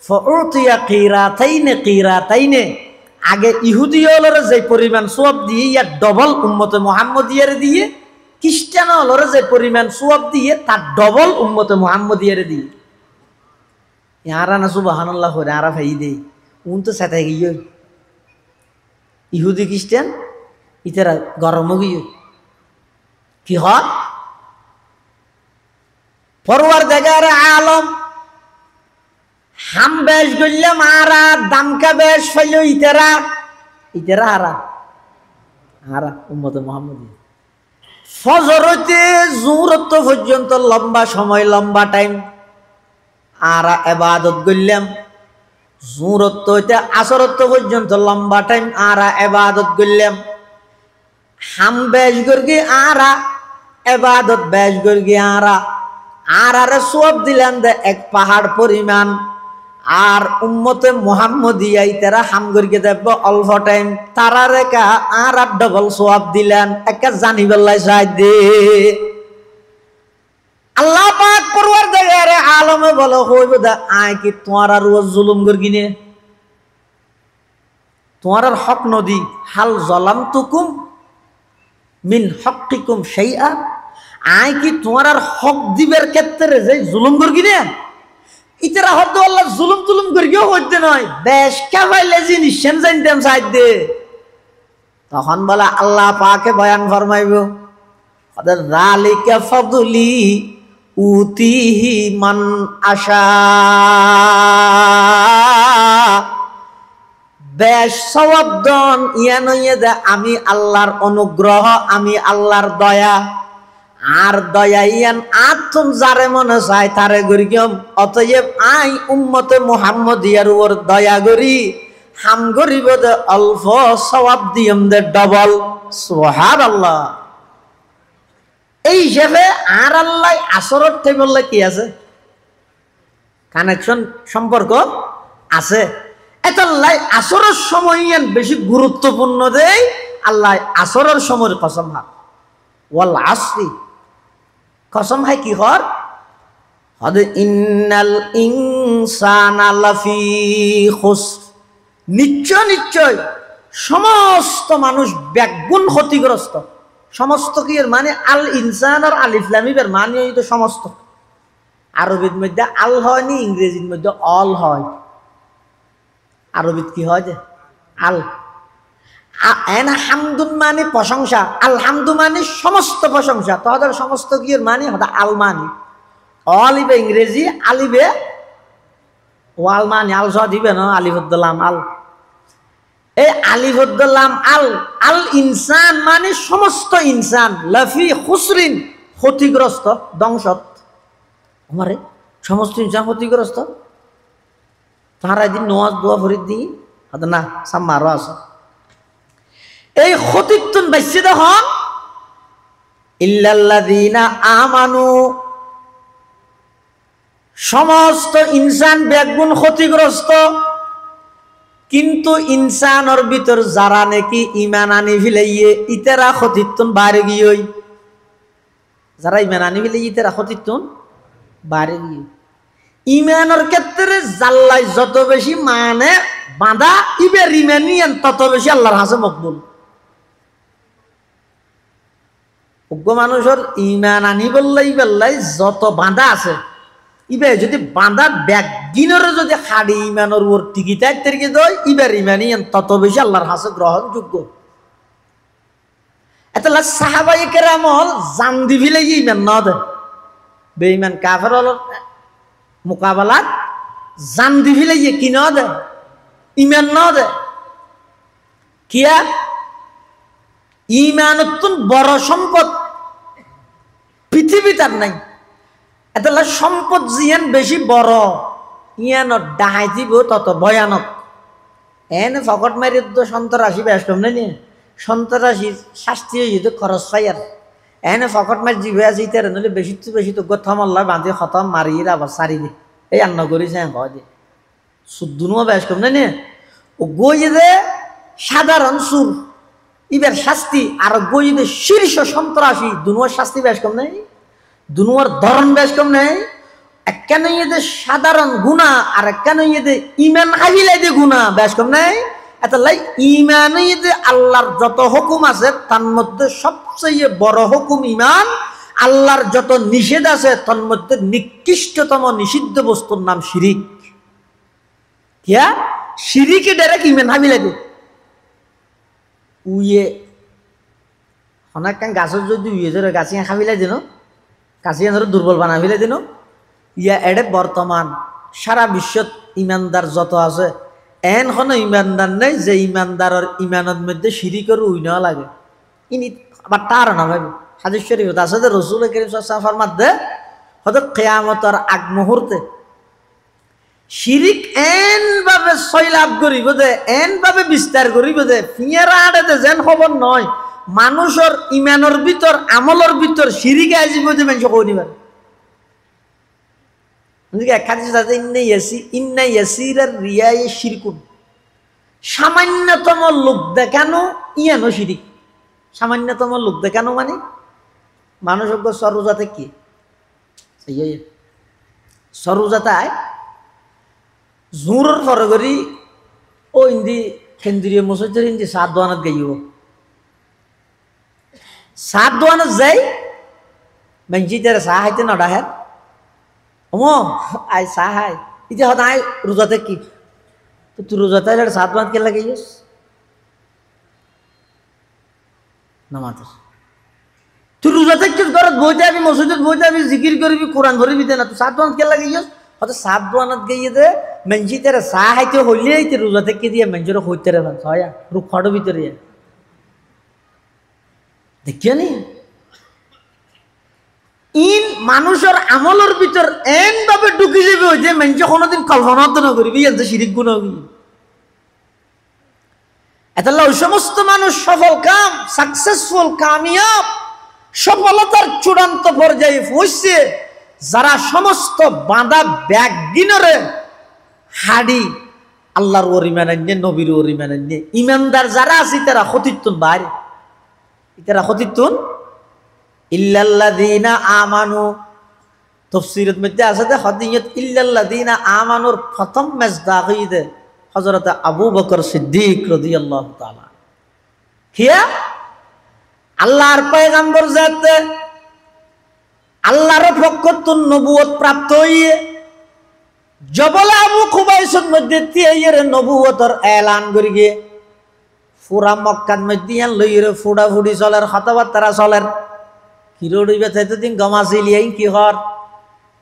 ফউতিয়া কিরাতাইনে আগে ইহুদি হলরে যে পরিমাণ সওয়াব দিয়ে ইয়ার ডবল উম্মতে মুহাম্মদিয়ারে দিয়ে, খ্রিস্টান হলরে যে পরিমাণ সওয়াব দিয়ে তার ডবল উম্মতে মুহাম্মদিয়ারে দিয়ে। ইয়ারা না সুবহানাল্লাহ করে আরা ভাই দে উন তো সাথে গিয়ে ইহুদি খ্রিস্টান ইতারা গরম গিয়ে কি হয় পরওয়ারদিগার আলম হাম বেশ গল্লে মারা দামকা বেশ ফেল ইতারা হারা উম্মতে মুহাম্মদিয়া ফজর হইতে জোহরত পর্যন্ত লম্বা সময়, লম্বা টাইম আরা ইবাদত করলাম, জোহরত হইতে আসরত পর্যন্ত লম্বা টাইম আরা ইবাদত করলাম, হাম বেশ গর্গি আরা ইবাদত বেশ গর্গি আরা আরে সওয়াব দিলেন দে এক পাহাড় পরিমাণ। আর উম্মতে মুহাম্মদিয়াই তারা হাম গর্গি দেব অল্প টাইম, তারা রেখা আর ডবল সওয়াব দিলেন একা জানিবেল্লাই চাই দে। আল্লাহ পাক পরওয়ারদিগারে আলমে বলে হইব দা আয় কি তোমার আর জুলুম গর্গি নে, তোমার আর হক নদী হাল জলামতুকুম মিন হক্কিকুম শাইআ, আয় কি তোমার আর হক দিবের ক্ষেত্রে যে জুলুম করি না ইতারা হদ আল্লাহ জুলুম তুলুম করিও হইতে নয় বেশ কাবাইলে জিনিস সেন জানতাম সাইড দে। তখন বলা আল্লাহ পাকে বয়ান ফরমাইব ওদের যালিকা ফাদলি উতিহি মান আশা, বেশ সওয়াব দন ইয়ান হইয়ে দে আমি আল্লাহর অনুগ্রহ, আমি আল্লাহর দয়া, আর দয়াইয়ান আতুন যারে মনে চায় তারে গরিগম অতএব আই উম্মতে মুহাম্মদিয়ার উপর দয়া করি হাম গরিব দে অল্প সওয়াব দিয়ম দে ডবল সুবহানাল্লাহ। এই হিসেবে আর আল্লাহ আসরত বললে কি আছে, কানেকশন সম্পর্ক আছে। এত আল্লাহ আসরের সময় বেশি গুরুত্বপূর্ণ দেয়। আল্লাহ আসরের সময়ের কসম হা ওয়াল আসরি, কসম হয় কি হর হদে ইন্নাল ইনসানা লাফি খুসর, নিশ্চয় নিশ্চয় সমস্ত মানুষ ব্যাগুণ ক্ষতিগ্রস্ত। সমস্ত কি এর মানে আল ইনসান আর আলিফ লাম মিমের মানে তো সমস্ত। আরবির মধ্যে আল হয়নি, ইংরেজির মধ্যে অল হয়। আরবিত কি হয় যে আল, হামদুন মানে প্রশংসা, আলহামদু মানে সমস্ত প্রশংসা। তাদের সমস্ত কি এর মানে হদা আল মানে অলিবে ইংরেজি, আলিবে ওয়াল মানে আল সহ দিবে না আলিফুদ্দোলাম আল, এই আলিফুদ্দোলাম আল। আল ইনসান মানে সমস্ত ইনসান, লাফি খুসরিন ক্ষতিগ্রস্ত ধ্বংসত। আমারে সমস্ত ইনসান ক্ষতিগ্রস্ত। তাহারা দিন নোয়াজ দোয়া ফরিদ দিই হয়তো না সাম্মা আরো আছে। এই ক্ষতিত্বন বাইসে দেখুন ইল্লাল্লাযীনা আমানু, সমস্ত ইনসান ব্যাগুণ ক্ষতিগ্রস্ত, কিন্তু ইনসানের ভিতর যারা নাকি ইমান আনি ফিলাইয়ে ইতেরা ক্ষতিত্বন বাইরে গিয়ে, যারা ইমান আনি ফিলাই ইতেরা ক্ষতিত্বন বাইরে গিয়ে। ইমানের ক্ষেত্রে জাল্লাই যত বেশি মানে বাঁধা ইবের ইমানিয়ান তত বেশি আল্লাহর হাসে মকবুল। মানুষের ইমান আনি বললাই বললাই যত বাঁধা আছে, ইবে যদি বাঁধা ব্যাগিনের যদি হাড়ি ইমানের ওর টিকিটাই তেরকে দেয় ইবের ইমানিয়ান তত বেশি আল্লাহর হাসে গ্রহণযোগ্য। এতলা সাহাবায়ে কেরামল জান দি ফিলাই ইমান না দে, বেঈমান কাফের মোকাবেলাত জান দি ফিলাই কি না দে, ইমান না দে। কিয়া ইমানতুন বড় সম্পদ পৃথিবীতে আর নাই। এতলা সম্পদ জিয়ান বেশি বড় ইয়ান ডাহাই দিব তত ভয়ানক। এনে ফকট মারি তো সন্ত্রাসী ব্যস্ত নেই, সন্ত্রাসী শাস্তি হয়ে খরচ পাই। আর এনে ফকট মারি জিভে আছে ইতারে নলে বেশি তো বেশি তো গথমল্লা বাঁধি খতম মারি আবার সারি দে এই আন্ন করিস হয় দে সুদুনও ব্যস্ত নেই। ও গই দে সাধারণ সুর ইবের শাস্তি, আর গই দে শীর্ষ সন্ত্রাসী দুনুয়ার শাস্তি বেশ কম নেই, দুনুয়ার ধরন বেশ কম নেই। একখান ইয়েদের সাধারণ গুণা আর একখান ইয়েদের ইমান হাবিলাই দে গুণা বেশ কম নেই। এত লাই ইমান ইয়েদে আল্লাহর যত হুকুম আছে তার মধ্যে সবচেয়ে বড় হুকুম ইমান। আল্লাহর যত নিষেধ আছে তার মধ্যে নিকৃষ্টতম নিষিদ্ধ বস্তুর নাম শিরিক। কিয়া শিরিকে ডাইরেক্ট ইমান হাবিলাই দে উইয়ে অনেক গাছের যদি উইয়ে ধরে গাছিয়া খাবিলাই দিন, গাছিয়া ধরে দুর্বল বানা ফেলাই দিন। ইয়া এডে বর্তমান সারা বিশ্বত ইমানদার যত আছে এন কোনো ইমানদার নেই যে ইমানদারের ইমানের মধ্যে শিরিকের উই নেওয়া লাগে। ইনি আবার তার না ভাবি হাদিস শরীফ আছে যে রাসূল কারীম সাল্লাল্লাহু আলাইহি ওয়াসাল্লাম ফরমাতে হয়তো কিয়ামতের আগ মুহূর্তে শিরিক এন ভাবে সয়লাভ করিব দে, এন ভাবে বিস্তার করিব দে ফিয়ারা আড়ে যেন খবর নয়। মানুষের ইমানের ভিতর আমলের ভিতর শিরিক আসিব যে মানুষ কই নিবার। সামান্যতম লোক দেখানো ইয়ানো শিরিক। সামান্যতম লোক দেখানো মানে মানুষ সরুজাতে কি সরুজাতায় জোরের ফর করি ও হিন্দি কেন্দ্রীয় মসজিদের হিন্দি সাত দোয়ানত গাইব, সাত দোয়ানত যাই মানছি তারা চাহ হাইতে নডা হ্যাঁ ও আই চাহ হাই ইতি হত আই রোজাতে কি তো তুই রোজাতে সাত দোয়ানত কে লাগাইস নামাজ। তুই রোজাতে কি ঘরত বইতে যাবি, মসজিদত বইতে যাবি, জিকির করবি, কোরআন ধরবি না, তুই সাত দোয়ানত কে লাগাইস হয়তো সাত দোয়ানত গাইয়ে দে মানছি তারা চাহ হাইতে হইলে রোজা থেকে দিয়ে মানুষের হইতে রে হয় রূপ খড় ভিতরে দেখিও নি। মানুষের আমলের ভিতর এন ভাবে ঢুকে যাবে যে মানুষ কোনোদিন কল্পনা তো না করবি এত শিরিক গুণ এটা ওই সমস্ত মানুষ সফল কাম সাকসেসফুল কামিয়াব সফলতার চূড়ান্ত পর্যায়ে পৌঁছছে যারা সমস্ত বাঁধা ব্যাগিনরে হাড়ি আল্লাহর ওরি মানান্যে নবীর ওরি মানান্যে ইমানদার যারা আছে তারা ক্ষতিত্বন বাইরে তারা ক্ষতিত্বন ইল্লাল্লাযীনা আমানু তাফসীরের মধ্যে আছে যে হদিয়ত ইল্লাল্লাযীনা আমানুর প্রথম মেজদাকিদে হযরত আবু বকর সিদ্দিক রাদিয়াল্লাহু তাআলা কিয়া আল্লাহর পয়গম্বর যাতে আল্লাহর পক্ষতন নবুয়ত প্রাপ্ত হইয়ে জবল আবু কুবাইসের মধ্যে তিয়ের নবুয়তর এলান করি গিয়ে পুরা মক্কার মধ্যে লইরে ফুডাফুডি চলের কথাবার্তা চলের কিরোড়িবে এতদিন গমাছিলিয়াই কি হর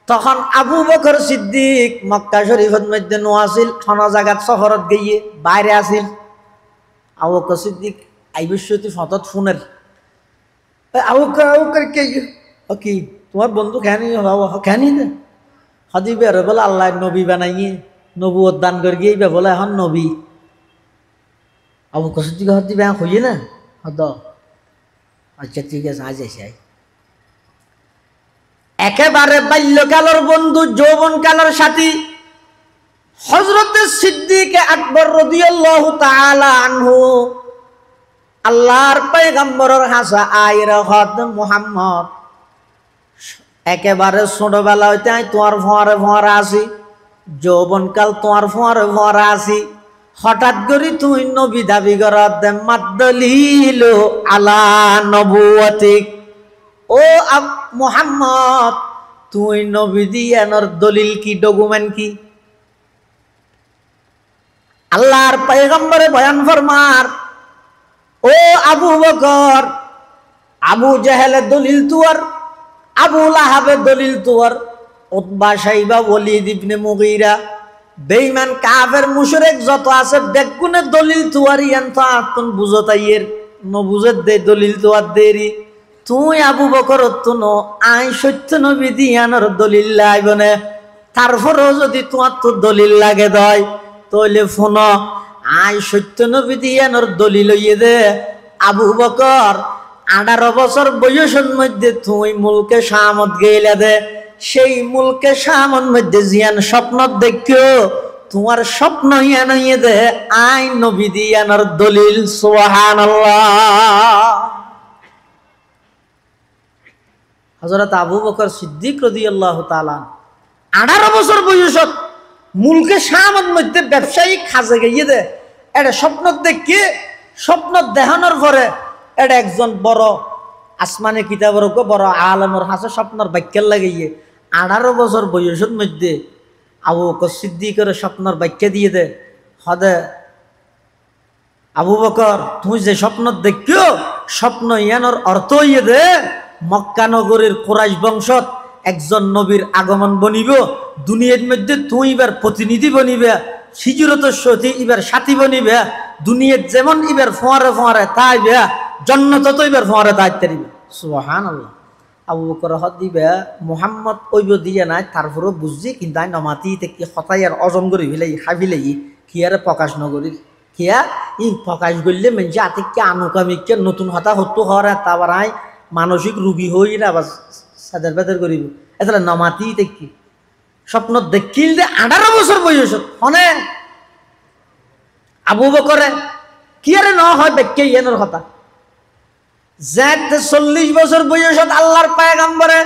তখন আবু বকর সিদ্দিক মক্কা শরীফের মধ্যে নোয়াছিল খানা জায়গাত শহরত গিয়ে বাইরে আসিল আবু বকর সিদ্দিক আইবিশ্বতী ফতত ফোনের আবু বকর কে কি তোমার বন্ধু খেয়ানি দে হদিবে আর বলে আল্লাহ নবী বানাইয়ে নবুয়ত দান করে গিয়ে বলে এখন নবী আবু বকর সিদ্দিক হদিবে হইয়ে না হদ আচ্ছা ঠিক আছে আজ এসে একেবারে বাল্যকালের বন্ধু যৌবনকালের সাথী হযরত সিদ্দিক আকবর রাদিয়াল্লাহু তাআলা আনহু আল্লাহর পয়গম্বরের হাসা আয়ের হদ মুহাম্মদ একেবারে ছোটবেলা হইতে তোমার ফোয়ারে ফোয়ারা আসি যৌবনকাল তোমার ফোয়ারে ফোয়ারা আসি হঠাৎ করে তুই নবী দাবি করত মাদ্দলিল আলা নবুয়তিক ও মুহাম্মদ তুই নবী দিয়ানোর দলিল কি ডকুমেন্ট কি আল্লাহর পয়গম্বরে বয়ান ফরমার ও আবু বকর আবু জাহেলের দলিল তুয়ার আবু লাহাবের দলিল তুয়ার উতবা সাইবা ওয়ালিদ ইবনে মুগীরা বেঈমান কাফের মুশরিক যত আছে বেগুনের দলিল তুয়ার ইয়ান তো আতন বুঝতাইয়ের ন বুঝত দে দলিল তুয়ার দেরি তুই আবু বকর তুন আই সত্য নবী দিয়ানোর দলিল লাইবনে তারপরেও যদি তোমার তো দলিল লাগে দয় তাহলে ফোন আই সত্য নবী দিয়ানোর দলিল ইয়ে দে আবু বকর 18 বছর বয়সের মধ্যে তুই মুলকে শামত গেলে দে সেই মুলকে শামত মধ্যে জিয়ান স্বপ্ন দেখিও তোমার স্বপ্ন ইয়ান ইয়ে দে আই নবী দিয়ানোর দলিল সুবহানাল্লাহ হযরত আবু বকর সিদ্দিক রাদিয়াল্লাহু তাআলা 18 বছর বয়সত মুলকে শামত মধ্যে ব্যবসায়িক কাজে গিয়ে দে এটা স্বপ্ন দেখে স্বপ্ন দেখানোর পরে এটা একজন বড় আসমানি কিতাবের বড় আলেমের হাসে স্বপ্নর বাক্যের লাগিয়ে 18 বছর বয়সের মধ্যে আবু বকর সিদ্দিকের স্বপ্নর বাক্য দিয়ে দে হদে আবু বকর তুই যে স্বপ্ন দেখিও স্বপ্ন ইয়ানোর অর্থ ইয়ে দে মক্কা নগরীর কুরাইশ বংশত একজন নবীর আগমন বনিব দুনিয়ার মধ্যে তুই এবার প্রতিনিধি বনিবে হিজরতের সাথে এবার সাথী বনিবে দুনিয়ার যেমন এবার ফোয়ারে ফোয়ারে তাইবে জন্নত তো এবার ফোয়ারে তাইতে দিবে সুবহানাল্লাহ আবু বকর হদ দিবে মুহাম্মদ ওইব দিয়ে নাই তারপরও বুঝছি কিন্তু আই নমাতি থেকে হতাই আর অজন করি ফেলাই হাবিলাই কি আর প্রকাশ নগরী কিয়া ই প্রকাশ করলে মেনছে আতিককে আনুকামিককে নতুন হতা হতো হওয়ার তারপর আই মানসিক রোগী হই না আবার সাদের বেদের করিব এটা নমাতি দেখি স্বপ্ন দেখিল যে 18 বছর বয়স হনে আবু বকরে কি আরে ন হয় বেক্কে ইয়েনের কথা যে 40 বছর বয়সত আল্লাহর পয়গম্বরে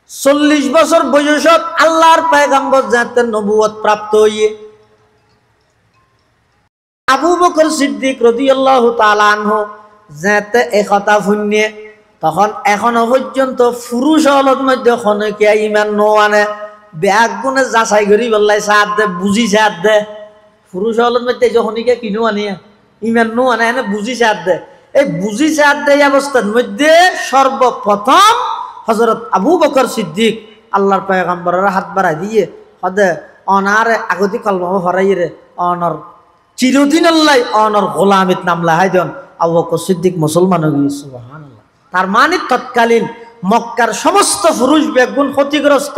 40 বছর বয়সত আল্লাহর পয়গম্বর যাতে নবুয়ত প্রাপ্ত হইয়ে আবু বকর সিদ্দিক রাদিয়াল্লাহু তাআলা আনহু যাতে এই কথা শুনিয়ে তখন এখনো পর্যন্ত পুরুষ হলত মধ্যে খনকে ইমান নো আনে ব্যাগ গুণে যাচাই করি বললাই সাথ দে বুঝি সাথ দে পুরুষ হলত মধ্যে যখনকে কিনো আনিয়া ইমান নো আনে এনে বুঝি সাথ দে এই বুঝি সাথ দে অবস্থার মধ্যে সর্বপ্রথম হযরত আবু বকর সিদ্দিক আল্লাহর পয়গম্বরের হাত বাড়াই দিয়ে হদে অনার আগতি কলমা হরাই রে অনর চিরদিন আল্লাহ অনর গোলামিত নাম লাহাই দেন আবু বকর সিদ্দিক মুসলমান হয়ে গিয়ে সুবহানাল্লাহ তার মানে তৎকালীন মক্কার সমস্ত পুরুষ বেগুন ক্ষতিগ্রস্ত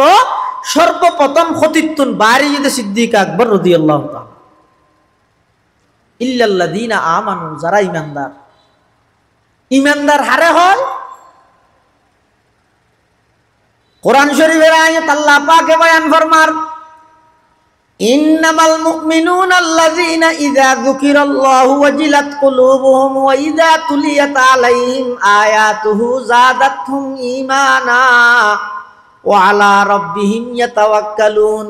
সর্বপ্রথম ক্ষতিত্বন বাড়ি যদি সিদ্দিক আকবর রাদিয়াল্লাহু তাআলা ইল্লাল্লাযীনা আমানু যারা ঈমানদার ঈমানদার হারে হয় কোরআন শরীফের আয়াত আল্লাহ পাক বয়ান ফরমার ইন্নামাল মুমিনুনা আল্লাযীনা ইযা যুকিরাল্লাহু ওয়াজিলাত কুলুবুহুম ওয়া ইযা তুলিয়াত আলাইহিম আয়াতুহু যাদাতহুম ঈমানা ওয়া আলা রাব্বিহিম ইয়াতাওয়াক্কালুন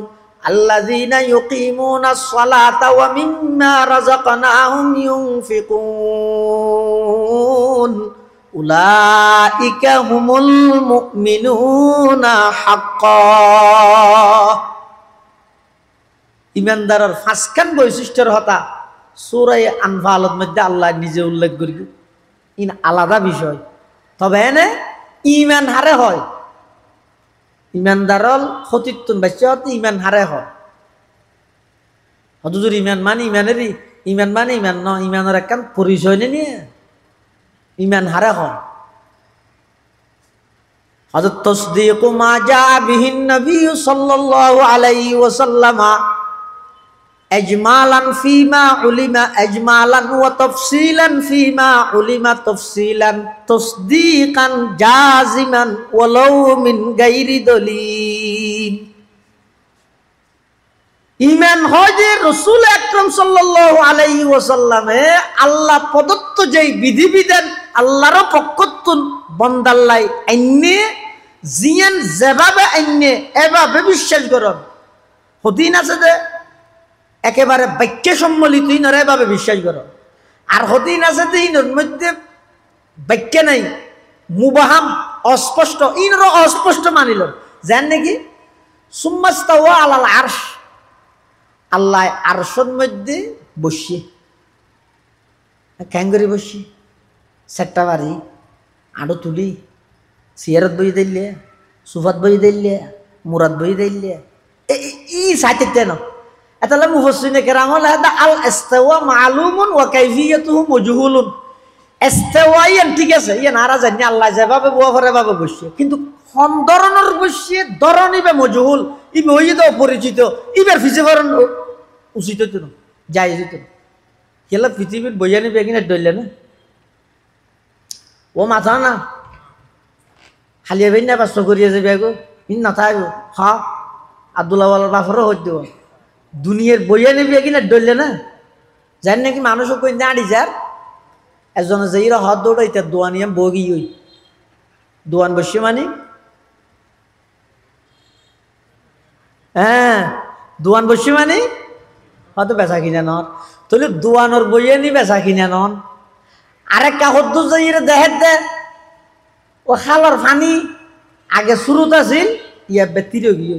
আল্লাযীনা ইউকিমুনাস সালাতা ওয়া মিম্মা রাযাকনাহুম ইউনফিকুন উলাইকা হুমুল মুমিনুনা হাক্কা। ইমানদারের ফাঁসখান বৈশিষ্ট্যের হতা সূরা আনফালের মধ্যে আল্লাহ নিজে উল্লেখ করি ইন আলাদা বিষয়, তবে এনে ইমান হারে হয় ইমানদারল ক্ষতিত্বন বাচ্চা ইমান হারে হয় হজুর ইমান মানে ইমানেরই ইমান মানে ইমান ন ইমানের একখান পরিচয় নিয়ে ইমান হারে হয় হযরত তাসদীক মা জা বিহিন নবী সাল্লাল্লাহু আলাইহি ওয়াসাল্লাম আজমালান ফিমা উলিমা আজমালান ওয়া তাফসীলান ফিমা উলিমা তাফসীলান তাসদীকান জাযিমান ওয়ালাউ মিন গায়রি দলিল। ঈমান হয় যে রাসূল আকরাম সাল্লাল্লাহু আলাইহি ওয়াসাল্লামে আল্লাহ প্রদত্ত যেই বিধিবিধান আল্লাহর পক্ষতুন বন্দাল্লাই আইনে জিয়ান যেভাবে আইনে এভাবে বিশ্বাস করন। হদিন আছে যে একেবারে বাক্যে সম্মিলিত ইনর এভাবে বিশ্বাস করো, আর হদিন আছে যে ইনর মধ্যে বাক্য নাই মুবাহাম অস্পষ্ট ইনর অস্পষ্ট মানিল জান নাকি সুম্মাস্তাওয়া আলাল আরশ আল্লাহ আরশের মধ্যে বসিয়ে ক্যাঙ্গরি বসি সেট্টা বাড়ি আড়ো তুলি চেয়ারত বই দিলে সুফাত বই দিলে মুরাদ বই দিলে ই সাইতে কেন এতালে মুফাসসিরিনে কেরাম হল আল ইস্তিওয়া মালুমুন ওয়া কাইফিয়াতুহু মাজহুলুন। ইস্তিওয়া ইয়ান ঠিক আছে ইয়ান আরা জানি আল্লাহ যেভাবে বুয়া করে ভাবে বসে, কিন্তু কোন ধরনের বসে ধরনিবে মজহুল ইবে হইয়ে তো অপরিচিত ইবের ফিসে করেন উচিত তো না জায়েজ তো না কেলা পৃথিবীর বইয়ানি বেগিনে ডইলে না ও মাথা না হালিয়া বেন না বাস্ত করিয়া যাবে গো ইন না থাকবো হা আব্দুল্লাহ ওয়ালার বাফরও হইতে দেব দুনিয়ার বইয়ানি বেগিনে ডইলে না জানি নাকি মানুষও কই দাঁড়ি যার একজনে যাইরা হাত দৌড়াইতে দোয়ানিয়াম বগি হই দোয়ান বসে মানে হ্যাঁ দোয়ান বসে মানে হয়তো বেচা কিনা নন তাহলে দোয়ানোর বইয়ে নি বেচা কিনা নন আরেক কাহদ্দু যাইরে দেহের দে ও খালর ফানি আগে শুরুত আছিল ইয়া বেতির গিয়ে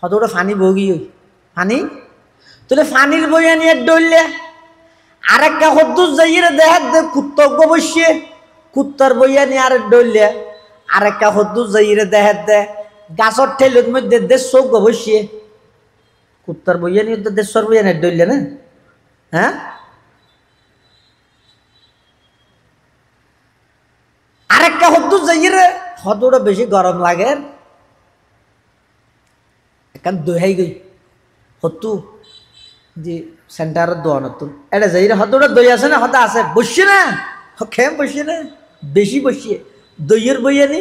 হয়তো ওটা ফানি বগি হই ফানি তাহলে ফানির বইয়ে নিয়ে ডইলে আরেক কাহদ্দু যাইরে দেহের দে কুত্তজ্ঞ বসে কুত্তর বইয়ে নিয়ে আরেক ডইলে আরেক কাহদ্দু যাইরে দেহের দে গাছর ঠেলের মধ্যে দেশ চৌক বসিয়ে কুত্তার বইয়া নিয়ে তো দেশের বইয়া নেট ডইলে না হ্যাঁ আরেকটা হদ্দু যাইরে হদ্দুটা বেশি গরম লাগে এখন দোহাই গই হতু যে সেন্টারের দোয়ান হতো এটা যাইরে হদ্দুটা দই আছে না হতা আছে বসছে না খেম বসছে না বেশি বসিয়ে দইয়ের বইয়া নি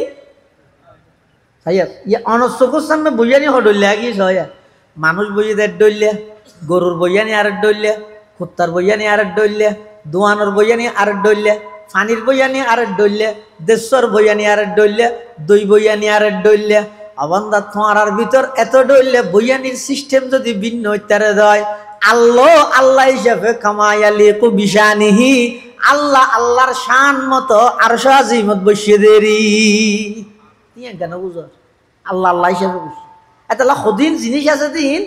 সাইয়া ইয়ে অনস্তকুর সামনে বইয়া নি হডইলে আগিয়ে সয়া মানুষ বইয়ে দেড় ডইলে গরুর বইয়ানি আরেক ডইলে কুত্তার বইয়ানি আরেক ডইলে দোয়ানোর বইয়ানি আরেক ডইলে ফানির বইয়ানি আরেক ডইলে দেশ্বর বইয়ানি আরেক ডইলে দই বইয়ানি আরেক ডইলে অবন্ধা তোমার ভিতর এত ডইলে বইয়ানির সিস্টেম যদি ভিন্ন হইতারে দেয় আল্লাহ আল্লাহ হিসাবে কামায়ালি কুবিশানিহি আল্লাহ আল্লাহর শান মতো আর সাজিমত বসিয়ে দেরি কেন বুঝো আল্লাহ আল্লাহ হিসাবে বসে এতলা হদিন জিনিস আছে দিন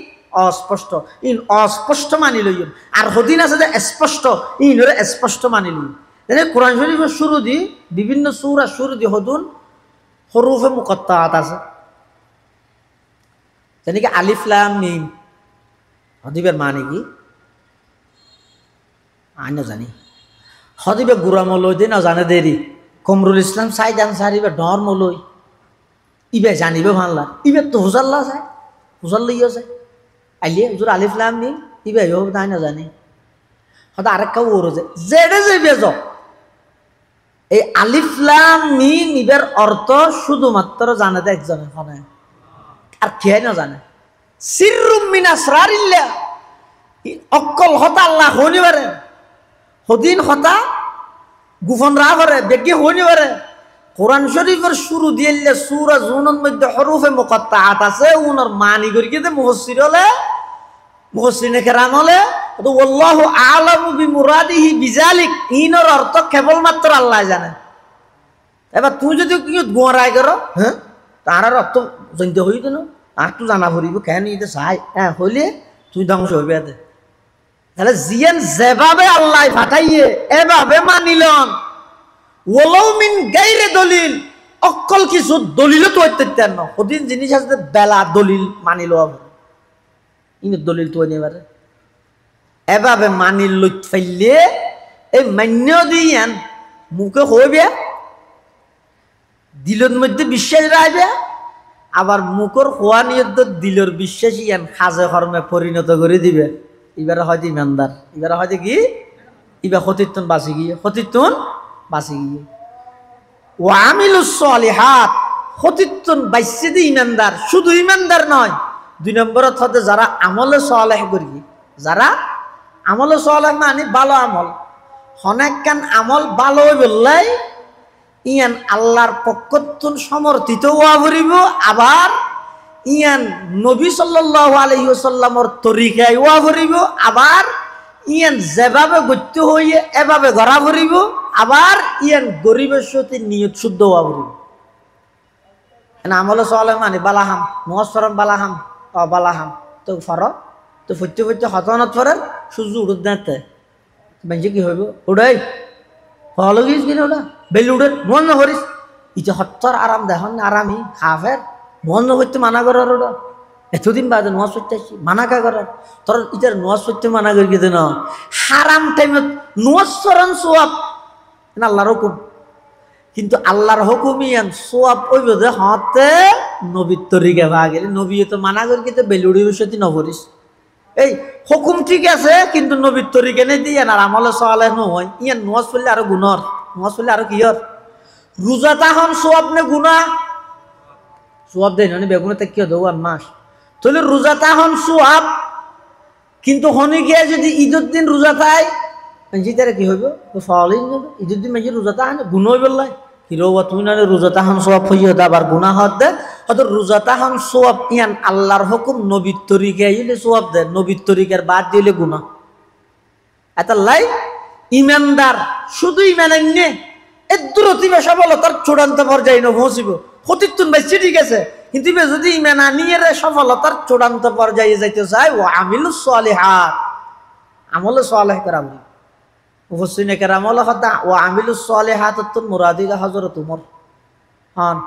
অস্পষ্ট ইন অস্পষ্ট মানি লইন আর হদিন আছে যে স্পষ্ট ইন স্পষ্ট মানি লইন। কোরআন শরীফের শুরু দি বিভিন্ন সূরা শুরু দি হদুন হরুফে মুকত্তাআত আছে যেনেকি আলিফ লাম মিম হদিবের মানে কি আইন জানি হদিবে গুরামলই দিন জানে দেরি কমরুল ইসলাম সাইদ আনসারিবে ডর মলই ইবে জানিবে ভাল্লা ইবে তো হুজাল্লা যায় হুজাল্লাইও যায় আইলিয়ে হুজুর আলিফ লাম মিম ইবে হোক তাই না জানি হয়তো আরেকটা ওর জেডে যাইবে যাও এই আলিফ লাম মিম ইবের অর্থ শুধুমাত্র জানে তো একজনের হয় আর কে না জানে সিররুম মিন আসরারিল্লাহ অক্কল হতা আল্লাহ হনি পারে হদিন হতা গোপন রা করে বেগে হনি পারে কোরআন শরীফের শুরু দিলে সূরা জুনের মধ্যে হরফে মুকাত্তাআত আছে উনার মানি করি কি মুফাসসির হলে মুফাসসিরিনে কেরাম হলে তো আল্লাহু আ'লামু বিমুরাদিহি বিযালিক ইনর অর্থ কেবলমাত্র আল্লাহ জানে এবার তুই যদি কি গোঁরাই করো হ্যাঁ তার অর্থ জানতে হইতো না আর তুই জানা ভরিব কেন ইতে চাই হ্যাঁ হইলে তুই ধ্বংস হইবে এতে তাহলে জিয়ান যেভাবে আল্লাহ পাঠাইয়ে এভাবে মানিলন ওলাও মিন গায়রে দলিল অক্কল কিছু দলিলও তো হইতে না ওদিন জিনিস আছে বেলা দলিল মানিল ইনি দলিল তো নেবারে এভাবে মানিল লইত ফেললে এই মান্য দিয়ান মুখে হইবে দিলের মধ্যে বিশ্বাস রাখবে আবার মুখর হওয়া নিয়ে দিলের বিশ্বাস ইয়ান খাজে কর্মে পরিণত করে দিবে এবারে হয়তো ইমানদার এবারে হয়তো কি এবার হতিত্তন বাঁচি গিয়ে হতিত্তন বাঁচি গিয়ে ও আমিলুস সালিহাত হতিত্তন বাইসে দি ইমানদার শুধু ইমানদার নয় দুই নম্বরত হতে যারা আমলে সালেহ করি যারা আমলে সালেহ মানে ভালো আমল অনেক কান আমল ভালো বললাই ইয়ান আল্লাহর পক্ষতুন সমর্থিত হওয়া ভরিব আবার ইয়ান নবী সাল্লাল্লাহু আলাইহি ওয়াসাল্লামর তরিকায় হওয়া ভরিব আবার ইয়ান যেভাবে গত্য হইয়ে এভাবে গড়া ভরিব আবার ইয়ান গরিবের সাথে নিয়ত শুদ্ধ হওয়া ভরিব আমলে সালেহ মানে বালাহাম মুয়াসসরম বালাহাম বালাহাম তো ফর তো ফুটতে ফুটতে হতনত ফরের সূর্য উড়ত দাঁতে বেঞ্চে কি হইব উড়াই ভালো গিয়েছ কিনা ওটা বেল উড়ে মন না করিস ইটা হত্তর আরাম দেখুন আরামই হাফের মন না করতে মানা করার ওটা এতদিন বাদে নোয়াজ করতে আসছি মানা কা করার তোর ইটার নোয়াজ করতে মানা করি কিন্তু না হারাম টাইমত নোয়াজ সরণ সোয়াব আল্লাহর হুকুম কিন্তু আল্লাহর হুকুমই সোয়াব ওই বোধে হতে নবীর তরিকা ভা গেলে নবী তো মানা করি কিন্তু বেলুড়ির সাথে নভরিস এই হুকুম ঠিক আছে কিন্তু নবীর তরিকা নেই দিয়ে আর আমলে সালেহ নয় ইয়ান নোয়াজ পড়লে আরো গুণর নোয়াজ পড়লে আরো কি হর রোজা তাহন সোয়াব নে গুণা সোয়াব দেয় না বেগুনে তে কি দেবো আর মাস তাহলে রোজা তাহন সোয়াব কিন্তু হনি গিয়ে যদি ঈদের দিন রোজা তাই তারা কি হইব ফলই ঈদের দিন মেজি রোজা তাহান গুণ হইব হিরো তুমি না রোজা তাহান সোয়াব হইয়া আবার গুণা হত দে হয়তো রোজা তাহান সোয়াব ইয়ান আল্লাহর হুকুম নবীর তরিকা ইলে সোয়াব দে নবীর তরিকার বাদ দিলে গুণা এত লাই ইমানদার শুধু ইমান আইনে এদুর অতিবে সফলতার চূড়ান্ত পর্যায়ে পৌঁছিব হতিতুন বাইছি ঠিক আছে কিন্তু যদি ইমান আনিয়ে সফলতার চূড়ান্ত পর্যায়ে যাইতে চায় ও আমিলুস সালিহাত আমলে সালেহ করা মুফাসসিরিনে কেরাম হলো কথা ও আমিলুস সালিহাত মুরাদিলা হযরত উমর হন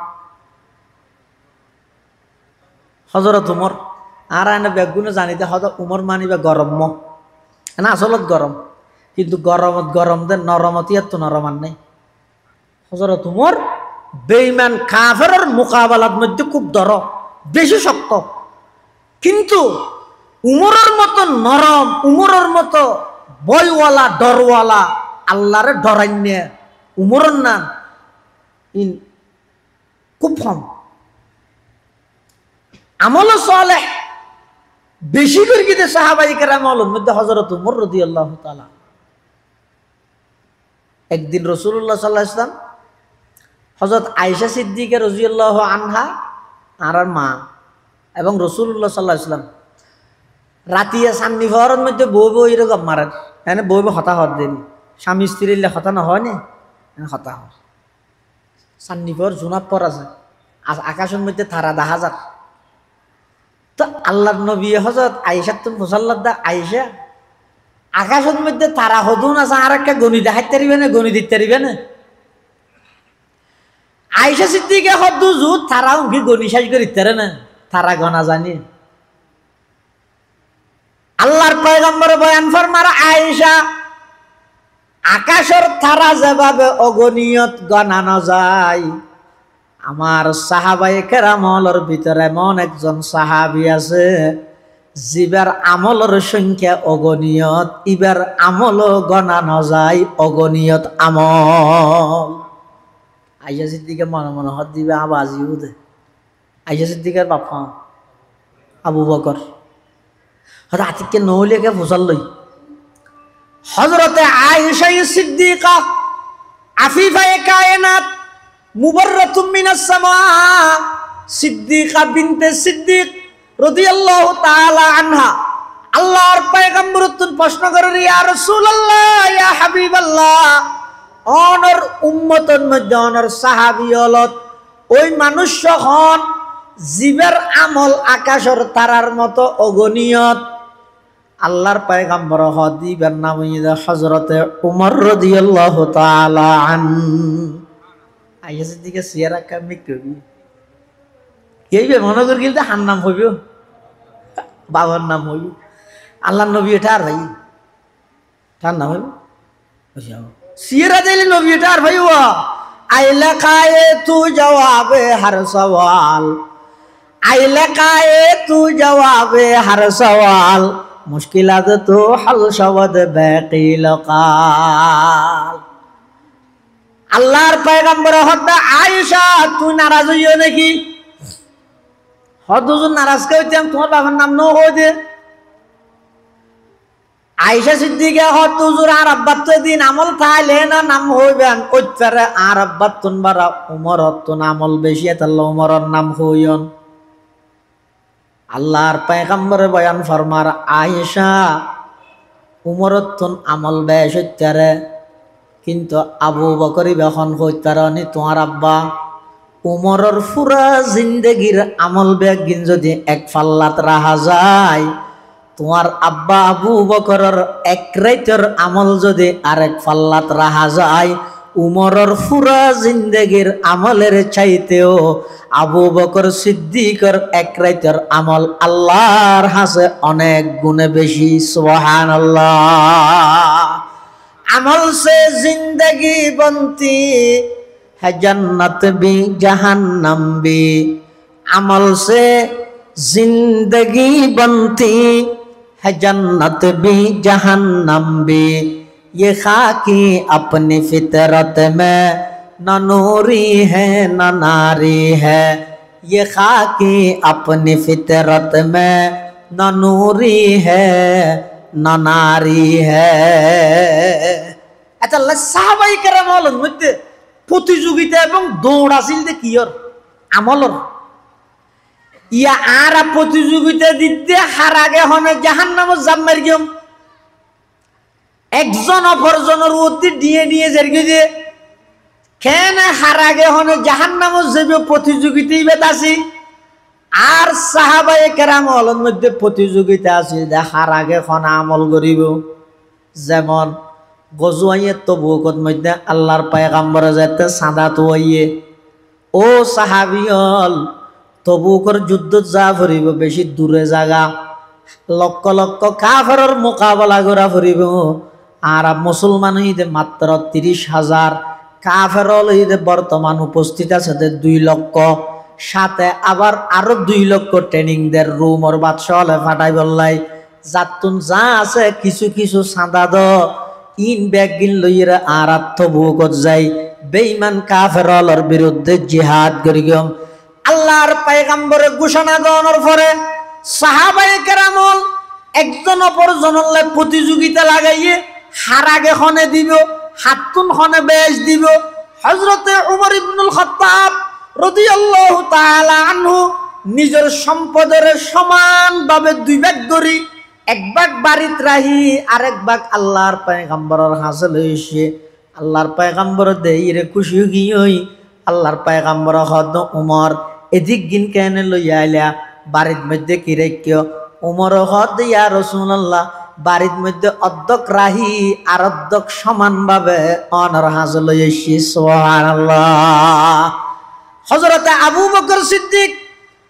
হযরত উমর আর আইনা বেগুনে জানিতে হয়তো উমর মানিবে গরম না আসলত গরম কিন্তু গরমত গরম দে নরমত ইয়াত নরম আর নাই হযরত উমর বেঈমান কাফেরের মোকাবেলার মধ্যে খুব দর বেশি শক্ত কিন্তু উমরের মতো নরম উমরের মতো বয়ওয়ালা ডরওয়ালা আল্লাহরে ডরাইনে উমরের নাম ইন খুব কম আমল সালেহ বেশি করে গিয়ে সাহাবাই কেরামের মধ্যে হযরত উমর রাদিয়াল্লাহু তাআলা একদিন রাসূলুল্লাহ সাল্লাল্লাহু আলাইহি ওয়াসাল্লাম হযরত আয়েশা সিদ্দিকা রাদিয়াল্লাহু আনহা আর মা এবং রাসূলুল্লাহ সাল্লাল্লাহু আলাইহি ওয়াসাল্লাম রাতিয়া সান্নি ফরের মধ্যে বউ বউ এরকম মারেন এনে বউ বউ হতা হত দেন স্বামী স্ত্রীর হতা না হয় না হতা হয় সান্নি ফর জুনাব পর আছে আকাশের মধ্যে তারা দেখা যাক তো আল্লাহর নবী হযরত আয়েশা তুমি মুসাল্লাদা আয়েশা আকাশের মধ্যে তারা হদুন আছে আর একটা গণি দেখাইতে পারিবে না গণি দিতে পারিবে না আয়েশা সিদ্দিকা হদু জুত তারা উঙ্কি গণি শেষ করে দিতে না তারা গনা জানি আল্লাহর পয়গম্বর বয়ান ফরমার আয়েশা আকাশের তারা যেভাবে অগণিয়ত গণানো যায় আমার সাহাবায়ে কেরামর ভিতরে এমন একজন সাহাবী আছে জিবার আমলের সংখ্যা অগণিয়ত, ইবার আমলও গণা ন যায়, অগণিয়ত আমল। আইসা সিদ্দিকে মনে মনে হত দিবে আবাজি উদে। আইসা সিদ্দিকের বাপা আবু বকর হয়তো আতিককে নহলিয়াকে ফসল লই হজরতে আয়েশা সিদ্দিকা আফিফায়ে কায়নাত মুবাররাতুম মিনাস সামা সিদ্দিকা বিনতে সিদ্দিক রাদিয়াল্লাহু তাআলা আনহা আল্লাহর পয়গম্বর প্রশ্ন করেন, ইয়া রাসূলুল্লাহ, ইয়া হাবিবাল্লাহ, অনর উম্মতের মধ্যে অনর সাহাবী হলত ওই মানুষ হন জীবের আমল আকাশের তারার মতো অগণিয়ত। আল্লাহর পয়গম্বর হদিবের নাম হযরতে উমর রাদিয়াল্লাহু তাআলা আন। আইয়াছে দিকে সিয়ারা কামি কবি এইবে মনে করি কিন্তু হার নাম হইব, বাবার নাম হইব, আল্লাহর নবী এটা আর ভাই তার নাম হইব সিয়ারা দিলে নবী এটা আর ভাই আইলা কায়ে তু জবাবে হর সওয়াল, আইলা কায়ে তু জবাবে হর সওয়াল, মুশকিলাত তো হল শবদ বাকিল কাল। আল্লাহর পয়গম্বর হদ্দা আয়েশা তুই নারাজ হইও নাকি? হদুজুর নারাজ কইতাম তোমার বাবার নাম ন হই দে। আয়েশা সিদ্দিকা হদুজুর আর আব্বাত দিন আমল খাইলে না নাম হইবেন ওইতারে আর আব্বাত তুন বারা উমর তুন আমল বেশি তাল্লা উমরের নাম হইয়ন। আল্লাহর পয়গম্বরে বয়ান ফরমার আয়েশা উমরত তুন আমল বেশ হইতারে কিন্তু আবু বকর এখন হইতারনি তোমার আব্বা উমরের পুরা জিন্দেগির আমল বেগিন যদি এক ফাল্লাত রাহা যায়, তোমার আব্বা আবু বকরের এক রাইতের আমল যদি আরেক ফাল্লাত রাহা যায়, উমরের পুরা জিন্দেগির আমলের চাইতেও আবু বকর সিদ্দিকের এক রাইতের আমল আল্লাহর হাসে অনেক গুণে বেশি। সুবহানাল্লাহ। আমল সে জিন্দগি বনতি है जन्नत भी जहन्नम भी, अमल से जिंदगी बनती है जन्नत भी जहन्नम भी, ये खाकी अपनी फितरत में न नूरी है न नारी है, ये खाकी अपनी फितरत में न नूरी है न नारी है। अच्छा साहबाई करम হলেন মধ্যে প্রতিযোগিতা এবং দৌড় আছিল যে কিয়র আমলর ইয়া আর প্রতিযোগিতা দিতে হার আগে হনে জাহান্নামে জাম মার গিয়ম একজন অপরজনের উত্তি দিয়ে দিয়ে জেরগে যে কেন হার আগে হনে জাহান্নামে যাবে প্রতিযোগিতাই বেতাছি। আর সাহাবায়ে কেরাম হলের মধ্যে প্রতিযোগিতা আছে যে হার আগে হনে আমল করিব। যেমন গজওয়াইয়ে তবুকত মধ্যে আল্লাহর পয়গম্বরে যেতে সাদা তোয়াইয়ে ও সাহাবিয়ল তবুকর যুদ্ধ যা ফুরিব বেশি দূরে জায়গা লক্ষ লক্ষ কাফেরের মোকাবেলা করা ফুরিব আর মুসলমান হইতে মাত্র 30,000 কাফের হইতে বর্তমান উপস্থিত আছে 2 লক্ষ সাথে আবার আরো 2 লক্ষ ট্রেনিং দের রুমর বাদশাহ হলে ফাটাই বললাই যাতুন যা আছে কিছু কিছু সাদা দ ইন ব্যাগিন লইরা আর তবুকত যাই বেঈমান কাফেরদের বিরুদ্ধে জিহাদ করিগম। আল্লাহর পয়গম্বরের ঘোষণা দেওয়ার পরে সাহাবায়ে কেরামল একজন অপরজনের প্রতিযোগিতা লাগাইয়ে হার আগে খনে দিব হাতুন খনে বেশ দিব। হযরতে উমর ইবনুল খাত্তাব রাদিয়াল্লাহু তাআলা আনহু নিজের সম্পদের সমানভাবে 2 ভাগ করি এক ভাগ বাড়িত রাহি আরেক ভাগ আল্লাহর পয়গম্বরের হাসিল হইছে। আল্লাহর পয়গম্বর দেইরে খুশি গিয়ই আল্লাহর পয়গম্বর হদ উমর এদিক গিন কেন লইয়া আইলা বাড়ির মধ্যে কি রেখিও উমর হদ ইয়া রাসূলুল্লাহ বাড়ির মধ্যে অর্ধক রাহি আর অর্ধক সমানভাবে অনর হাসিল হইছে। সুবহানাল্লাহ। হযরতে আবু বকর সিদ্দিক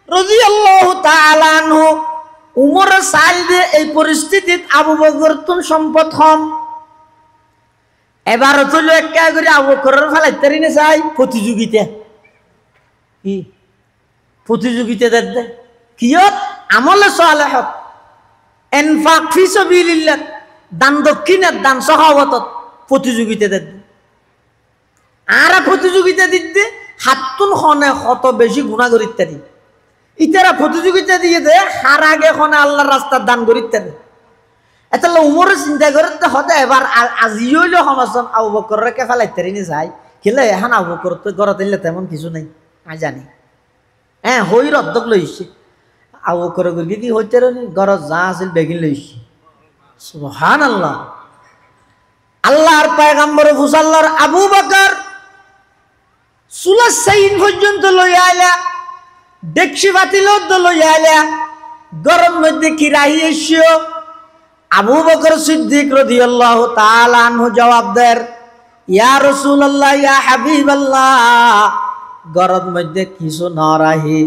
রাদিয়াল্লাহু তাআলা আনহু উমর সাল দিয়ে এই পরিস্থিতিত আবু বকর তুন সম্পদ কম এবার তুলো একা করে আবু বকরের ফেলাইতারি না চাই প্রতিযোগিতা কি প্রতিযোগিতা দে কিয়ত আমলে সালেহত ইনফাক ফি সাবিলিল্লাহ দান দক্ষিণাত দান সহাবতত প্রতিযোগিতা দে আর প্রতিযোগিতা দিতে হাতুন খনে কত বেশি গুণা করিতে দি ইতারা প্রতিযোগিতা দিয়ে দে হার আগে খনে আল্লাহর রাস্তার দান করিতে দে এটা উমরে চিন্তা করতে হতে এবার আজি হইলেও সমাজন আবু বকরের কে ফেলাইতে নি যায় খেলে এখন আবু বকর তো ঘরত এলে তেমন কিছু নাই আমি জানি হ্যাঁ হই রদ্দক লইছে আবু বকর গিয়ে কি হইতে নি ঘরত যা আছিল বেগিন লইছে সুবহানাল্লাহ আল্লাহর পয়গম্বর ফুসাল্লার আবু বকর সুলা সাইন পর্যন্ত লইয়া আইলা ডেকশি বাতিল লইয়া আইলা গরম মধ্যে কি রাহি এসিও আবু বকর সিদ্দিক রাদিয়াল্লাহু তাআলা আনহু জবাব দেন ইয়া রাসূলুল্লাহ ইয়া হাবিবাল্লাহ গরম মধ্যে কিছু না রাহি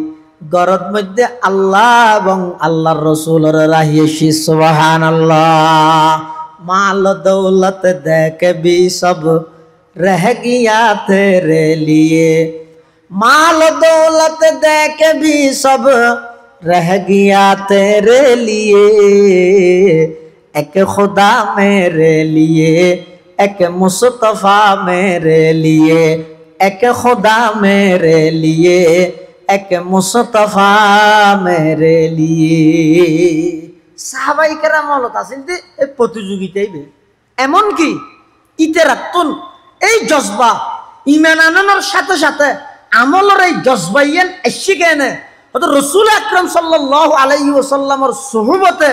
গরম মধ্যে আল্লাহ এবং আল্লাহর রাসূলের রাহি এসি সুবহানাল্লাহ মাল দৌলত দেখ भी सब रह गया तेरे लिए माल दौलत देख भी सब रह गया तेरे लिए एक खुदा मेरे लिए एक मुस्तफा मेरे लिए एक खुदा मेरे लिए एक मुस्तफा मेरे लिए সাহাবাই কেরাম হলত আছেন যে এই প্রতিযোগিতাই এমন কি ইতেরাতুন এই জজবা ঈমান আনানোর সাথে সাথে আমলের এই জজবাইয়েন এসে কেনে হয়তো রাসূল আকরাম সাল্লাল্লাহু আলাইহি ওয়াসাল্লামের সুহবতে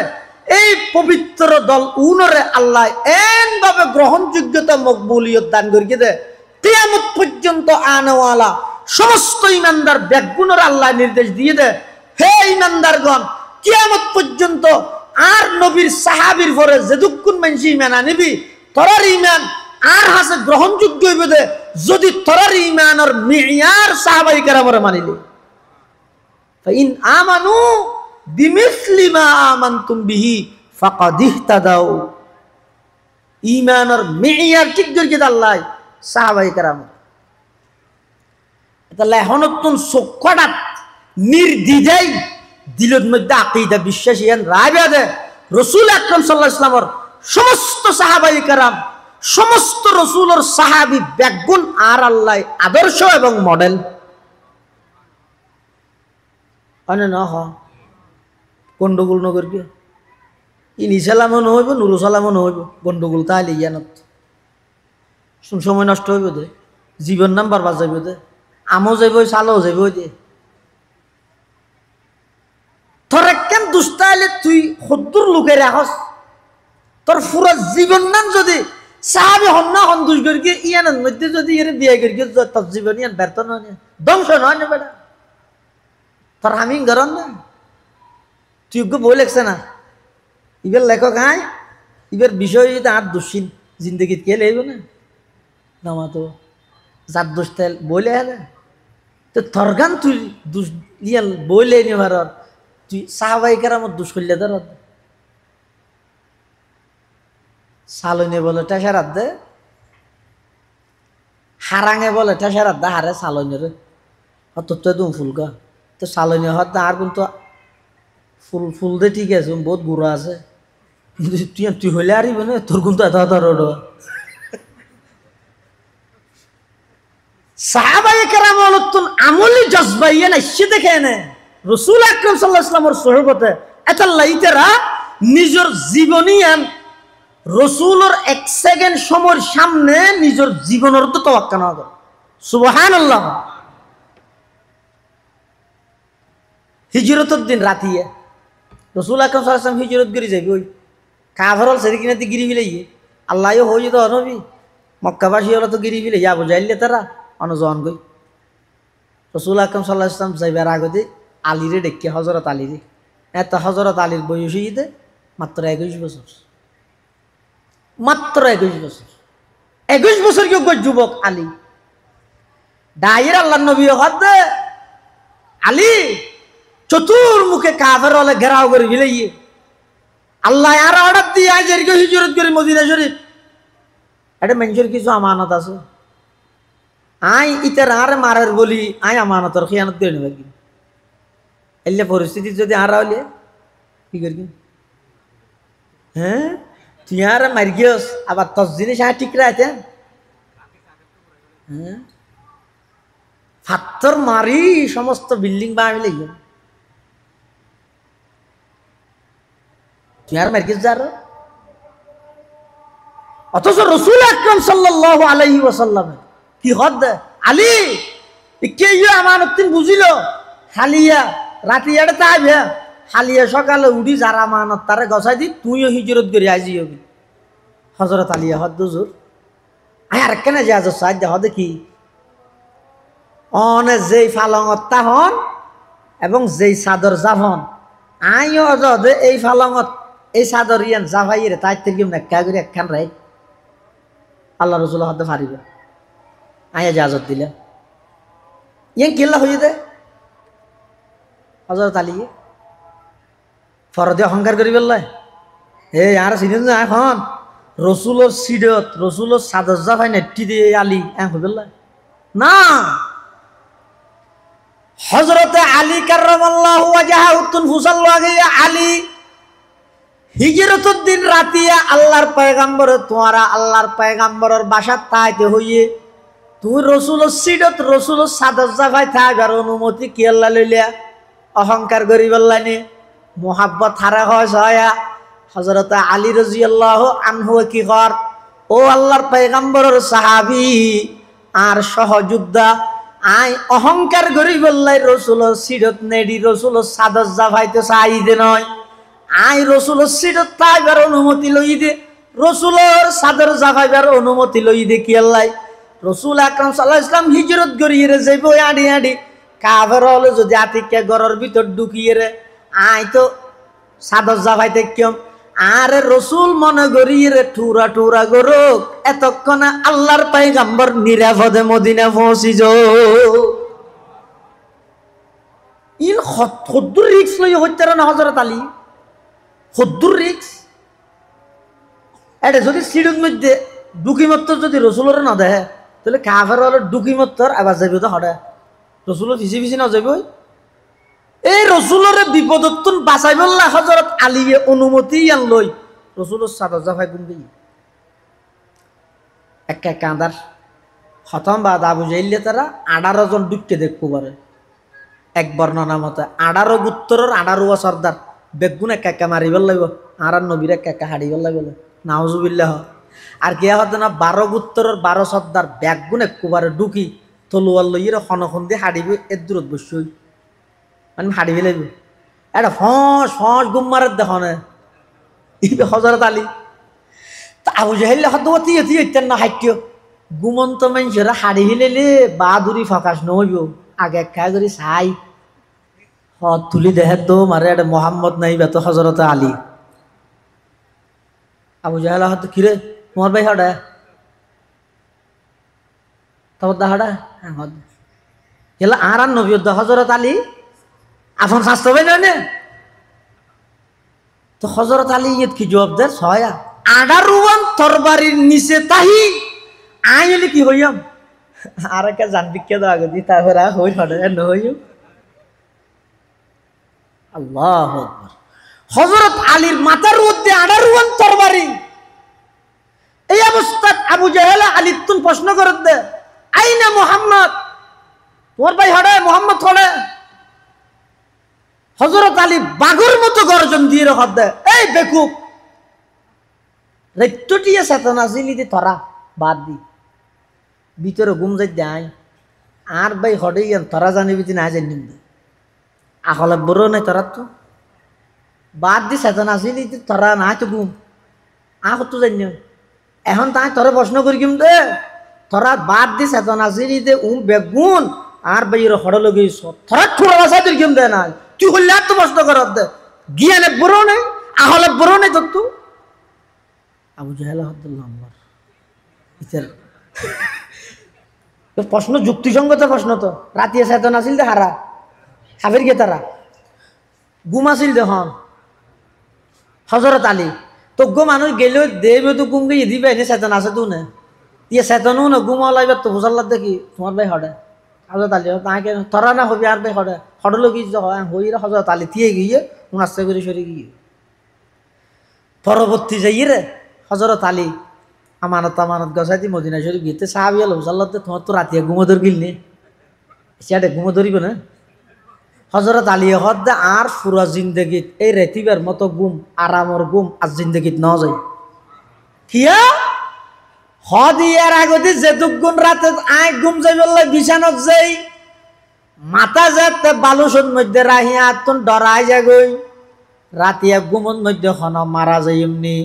এই পবিত্র দল উনরে আল্লাহ এন ভাবে গ্রহণযোগ্যতা মকবুলিয়ত দান করিয়ে দে কিয়ামত পর্যন্ত আনেওয়ালা সমস্ত ঈমানদার ব্যাগুণের আল্লাহ নির্দেশ দিয়ে দে হে ঈমানদারগণ কিয়ামত পর্যন্ত আর নবীর সাহাবীর পরে যেদুকুন মানুষ ঈমান আনিবি তোরার ঈমান আর হাসে গ্রহণযোগ্য হইবে দে যদি তোরার ঈমানের মিয়ার সাহাবায়ে কেরামরে মানিলি ফাইন আমানু বিমিসলি মা আমানতুম বিহি ফাকাদ ইহতাদাউ ঈমানের মিয়ার ঠিক করিয়ে আল্লাহ সাহাবায়ে কেরাম এটা লেহনতুন সুকড়াত নির্দ্বিধায় দিলের মধ্যে আকীদা বিশ্বাস ইয়ান রাইবা দে রাসূল আকরাম সাল্লাল্লাহু আলাইহি ওয়াসাল্লামের সমস্ত সাহাবায়ে কেরাম সমস্ত রাসূলের সাহাবী ব্যাগুণ আর আল্লাহ আদর্শ এবং মডেল আনে না হ গন্ডগোল নগর কি ইনি সালামও নহইব নুরু সালামও নহইব গন্ডগোল তাহলে ইয়ানত সময় নষ্ট হইব দে জীবন নাম বারবার যাইব দে আমও যাইব চালও যাইব দে তোর কেন দুস্তাইলে তুই সত্তর লোকে রাখস তোর পুরো জীবন নাম যদি সাহাবি হন না হন দুষ করি ইয়ানের মধ্যে যদি এর বিয়ে করি তোর জীবন ইয়ান ব্যর্থ নয় ধ্বংস নয় না বেটা তোর আমি গরম না তুই বই লেখছে না ইবের লেখক হাই ইবের বিষয় আর দুশ্চিন জিন্দগিত কে লেব না নামা তো যার দোষ তেল বইলে হলে তো তোর গান তুই দুষ ইয়াল বইলে নিবার তুই সাহাবায়ে কেরামত দুষ করলে ধর সালনে বলে টেসারাত দে হারাঙে বলে টেসারাত দে হারে সালনে রে অত তো দুম ফুলকা তো সালনে হত আর কিন্তু ফুল ফুল দে ঠিক আছে বহুত গুড়া আছে কিন্তু তুই হইলে আরিব না তোর কিন্তু এত রোড সাহাবায়ে কেরাম হলতুন আমলি জজবাইয়া না সে দেখে নে রাসূল আকরাম সাল্লাল্লাহু আলাইহি ওয়াসাল্লামের সুহবতে এতাল্লাহ ইতারা নিজের জীবনিয়ান রাসূলের এক সেকেন্ড সময়ের সামনে নিজের জীবনের তো তাওয়াক্কা না করে সুবহানাল্লাহ হিজরতের দিন রাতিয়ে রাসূল আকরাম সাল্লাল্লাহু আলাইহি ওয়াসাল্লাম হিজরত করে যাবে ওই কাফরল সেদিকে গিরি বিলাই আল্লাহও হয়ে তো নবী মক্কাবাসী হলো তো গিরি বিলাই যাবো যাইলে তারা অনুজন গই রাসূল আকরাম সাল্লাল্লাহু আলাইহি ওয়াসাল্লাম যাইবার আগতে আলীরে ডেকে হযরত আলীরে এত হযরত আলীর বয়স হইতে মাত্র 21 বছর মাত্র 21 বছর 21 বছর যোগ্য যুবক আলী ডায়ের আল্লাহর নবী হদ আলী চতুর্মুখে কাফের হলে ঘেরাও করে বিলাইয়ে আল্লাহ আর অর্ডার দিয়ে আজ এর হিজরত করে মদিনা শরীফ এটা মানুষের কিছু আমানত আছে আই ইতার আর মারার বলি আই আমানতর খিয়ানত দিয়ে নেবে কি এলে পরিস্থিতি যদি আর হলে কি করবি হ্যাঁ তুই আর মার গিয়েস আবার তোর জিনিস আর ঠিক রাখতে হ্যাঁ পাথর মারি সমস্ত বিল্ডিং বানাবি লাগবে তুই আর মার গিয়েস যার অথচ রসুল আকরাম সাল্লাল্লাহু আলাইহি ওয়াসাল্লাম কি হদ আলী কে আমানতিন বুঝিল হালিয়া রাতিয়াটা তাই ভে হালিয়া সকালে উঠি যারা আমানত তারে গছাই দি তুইও হিজরত করে আইজি হবি হযরত আলিয়া হদ হুজুর আয় আর কেন যা যা সাজ হদ কি অনে যেই ফালঙত তাহন এবং যেই চাদর জাভন আইও যদে এই ফালঙত এই চাদর ইয়ান জাভাইরে তাই থেকে নেকা করে একখান রাই আল্লাহ রসুল হতে পারিবে আয়া জাজত দিলেন ইয়ে কিল্লা হয়ে দে হযরত আলী ফরদে অহংকার করি বললে হে আর চিনি না এখন রসুলোর সিডত রসুলোর চাদর জাভাই নেটি দিয়ে আলী হইবে না হযরতে আলী কাররামাল্লাহু ওয়াজহাহু তুনফুসাল ওয়াগিয়া আলী হিজরতুর দিন রাতিয়া আল্লাহর পয়গাম্বর তোমরা আল্লাহর পয়গাম্বরের বাসা তাইতে হইয়ে তুই রসুলের সিডত রসুলের সাদর জাফাই থাকার অনুমতি কি আল্লাহ লইলিয়া অহংকার করি বললানি মোহাব্বত হারা হয় সয়া হযরত আলী রাদিয়াল্লাহু আনহু কি কর ও আল্লাহর পয়গাম্বরের সাহাবী আর সহযোদ্ধা আই অহংকার করি বললাই রসুলের সিডত নেডি রসুলের সাদর জাফাইতে চাইতে নয় আই রসুলের সিডত তাইবার অনুমতি লই দে রসুলের সাদর জাফাইবার অনুমতি লই দে কি আল্লাহ রসুল আকরাম সাল্লাল্লাহু আলাইহি ওয়াসাল্লাম হিজরত করিয়ে যাইব আডি আডি কাফের হলে যদি আতিকে ঘরের ভিতর ঢুকিয়ে রে আই তো সাদর জাফাইতে কেম আরে রসুল মনে করিয়ে রে টুরা টুরা গরুক এতক্ষণে আল্লাহর পয়গম্বর নিরাপদে মদিনা পৌঁছি যাও ইন হদ্দুর রিক্স লই হইতার না হযরত আলী হদ্দুর রিক্স এটা যদি সিডুর মধ্যে ডুকিমত্তর যদি রসুলের না দেয় তাহলে কাফের হলে ডুকিমত্তর আবার যাবে তো হঠাৎ রসুলের ফিসি ফিসি না যাবে এই রসুলের বিপদত্তন বাঁচাই বললা হযরত আলীয়ে অনুমতি আন লই রসুলের সাদা জাফাই গুন দিই একা কাঁদার খতম বা আবু জাইলে তারা 18 জন ডুবকে দেখবো পারে এক বর্ণনা মতে 18 গুত্তরের 18 সর্দার বেগুন একা একা মারিবার লাগব আর নবীর একা একা হারিবার লাগবে নাউজুবিল্লাহ আর কে হতে না 12 গুত্তরের 12 সর্দার বেগুন একবারে ঢুকি তলোয়ার লইয়ের খনখন দিয়ে হারিবে এর দূরত বসই মানে হারিবে লাগবে এটা ফস ফস গুম মারার দেখো না হযরত আলী তা আবু জাহেল হদ্দতি এতি ইতেন না হাইটিও গুমন্ত মানুষেরা হারি হিলেলে বাদুরি ফকাশ নহইব আগে একা করে চাই হদ তুলি দেহে তো মারে এটা মোহাম্মদ নাই বেত হযরত আলী আবু জাহেল হদ কিরে তোমার ভাই হডা তব দাহাডা হদ এলা আর নবী হযরত আলী আপন শাস্ত্র ভাই না তো হযরত আলী ইয়েত কি জবাব দে ছয়া 18 তরবারির নিচে তাহি আইলে কি হইয়াম আর একটা জানবিকে দাও আগে দি তারপরে হই হডা নহইও আল্লাহু আকবার হযরত আলীর মাথার মধ্যে 18 তরবারি এই অবস্থা আবু জাহেল আলী তুন প্রশ্ন করে দে আইনা মুহাম্মদ তোর ভাই হড়ে মুহাম্মদ হড়ে হযরত আলী বাঘের মতো গর্জন দিয়ে রহত দে এই বেকুব রেটটিয়ে চেতনা জিলি দি তোরা বাদ দি ভিতরে ঘুম যাই দেয় আর ভাই হড়ে ইয়ান তোরা জানিবি না জানিম আহলে বড় নাই তোরা তো বাদ দি চেতনা জিলি দি তোরা নাই তো ঘুম আহ তো জানি এখন তাই তোরা প্রশ্ন করি কিম দে তোরা বাদ দি চেতনা জিলি দে বেগুন আর বাইর হড় লগেছ তোরা ঠোড়া বাসা তুই কিম দে নাই তুই হলে তো প্রশ্ন কর দে জ্ঞানে বড় নাই আহলে বড় নাই তো তুই আবু জাহেল আব্দুল্লাহ ইতার প্রশ্ন যুক্তিসঙ্গত প্রশ্ন তো রাতে চেতনা ছিল দে হারা কাফের কে তারা ঘুমাছিল দেখুন হযরত আলী তো গো মানুষ গেলেও দেবে তো কুমকে দিবে এনে চেতনা আছে তো না ইয়ে চেতনও না ঘুমাও লাইবার তো বুঝাল্লা দেখি তোমার ভাই হডে হজরত আলী তাকে তরা না হবি আর ভাই হডে হডলো কি হইরে হজরত আলী থিয়ে গিয়ে আস্তে করে সরে গিয়ে পরবর্তী যাই রে হজরত আলী আমানত গছাই দি মদিনা শরীফ গিয়েতে সাহাবি আলো বুঝাল্লাতে তোমার তো রাতিয়া ঘুমোদর গিল নে সেটা ঘুমো ধরিব না হজরত আলী হদ্দে আর পুরা জিন্দগিত এই রেতিবার মতো গুম আরামর গুম আর জিন্দগিত ন যায় কিয়া হদ ইয়ার আগতে যেতুক গুণ রাতে আয় গুম যাই বললে বিছানত যাই মাথা যাতে বালুসন মধ্যে রাহিয়া আত্মন ডরাই যাগই রাতিয়া গুমন মধ্যে হন মারা যায় এমনি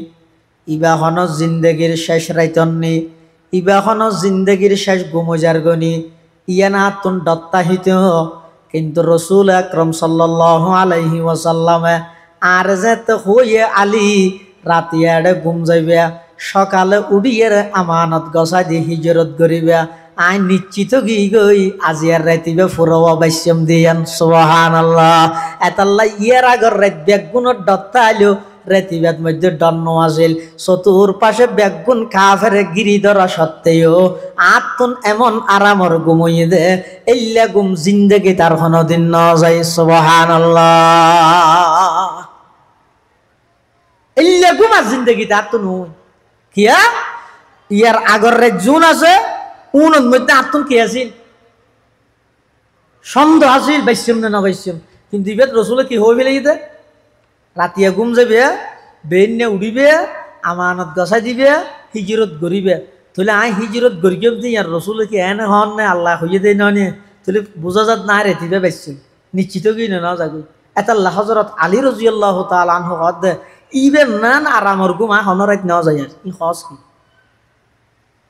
ইবা হন জিন্দগির শেষ রাইতননি ইবা হন জিন্দগির শেষ গুমজার গনি ইয়ানা আত্মন দত্তাহিত কিন্তু রসুল আকরম সাল্লাল্লাহু আলাইহি ওয়াসাল্লামে আর যেতে হইয়ে আলী রাতিয়াড়ে গুম যাইবে সকালে উড়িয়ে আমানত গছাই দিয়ে হিজরত করিবে আই নিশ্চিত গই গই আজি আর রাতিবে ফুরবা বাইসম দিয়ান সুবহানাল্লাহ এতাল্লাহ ইয়ার আগর রাত বেগুনের দত্তা আইলো রাতিবেদ মধ্যে দন্ন আসিল চতুর পাশে বেগুন কাফেরে গিরি ধরা সত্ত্বেও আত্মন এমন আরামর ঘুমইয়ে দে এল্লা গুম জিন্দেগি তার কোনদিন ন যায় সুবহানাল্লাহ এল্লা গুম আর জিন্দেগি তার তো নয় কিয়া ইয়ার আগর রাত জুন আছে উনের মধ্যে আত্মন কি আছিল সন্দেহ আছিল বাইসম না বাইসম কিন্তু ইবেদ রসুলে কি হয়ে ফেলে গিয়ে রাতিয়া ঘুম যাবে বেইনে উড়িবে আমানত গছাই দিবে হিজরত গরিবে তাহলে আই হিজরত গরিকে আর রসুলে কি এনে হন না আল্লাহ হইয়ে দেয় নে তাহলে বোঝা যাত না রেতিবে বাইসম নিশ্চিত কি না যাগো এতাল্লাহ হজরত আলী রাদিয়াল্লাহু তাআলা আনহু হদ ইবে নান আরামর ঘুম আয় হনরাইত নেওয়া যায় আর ই হস কি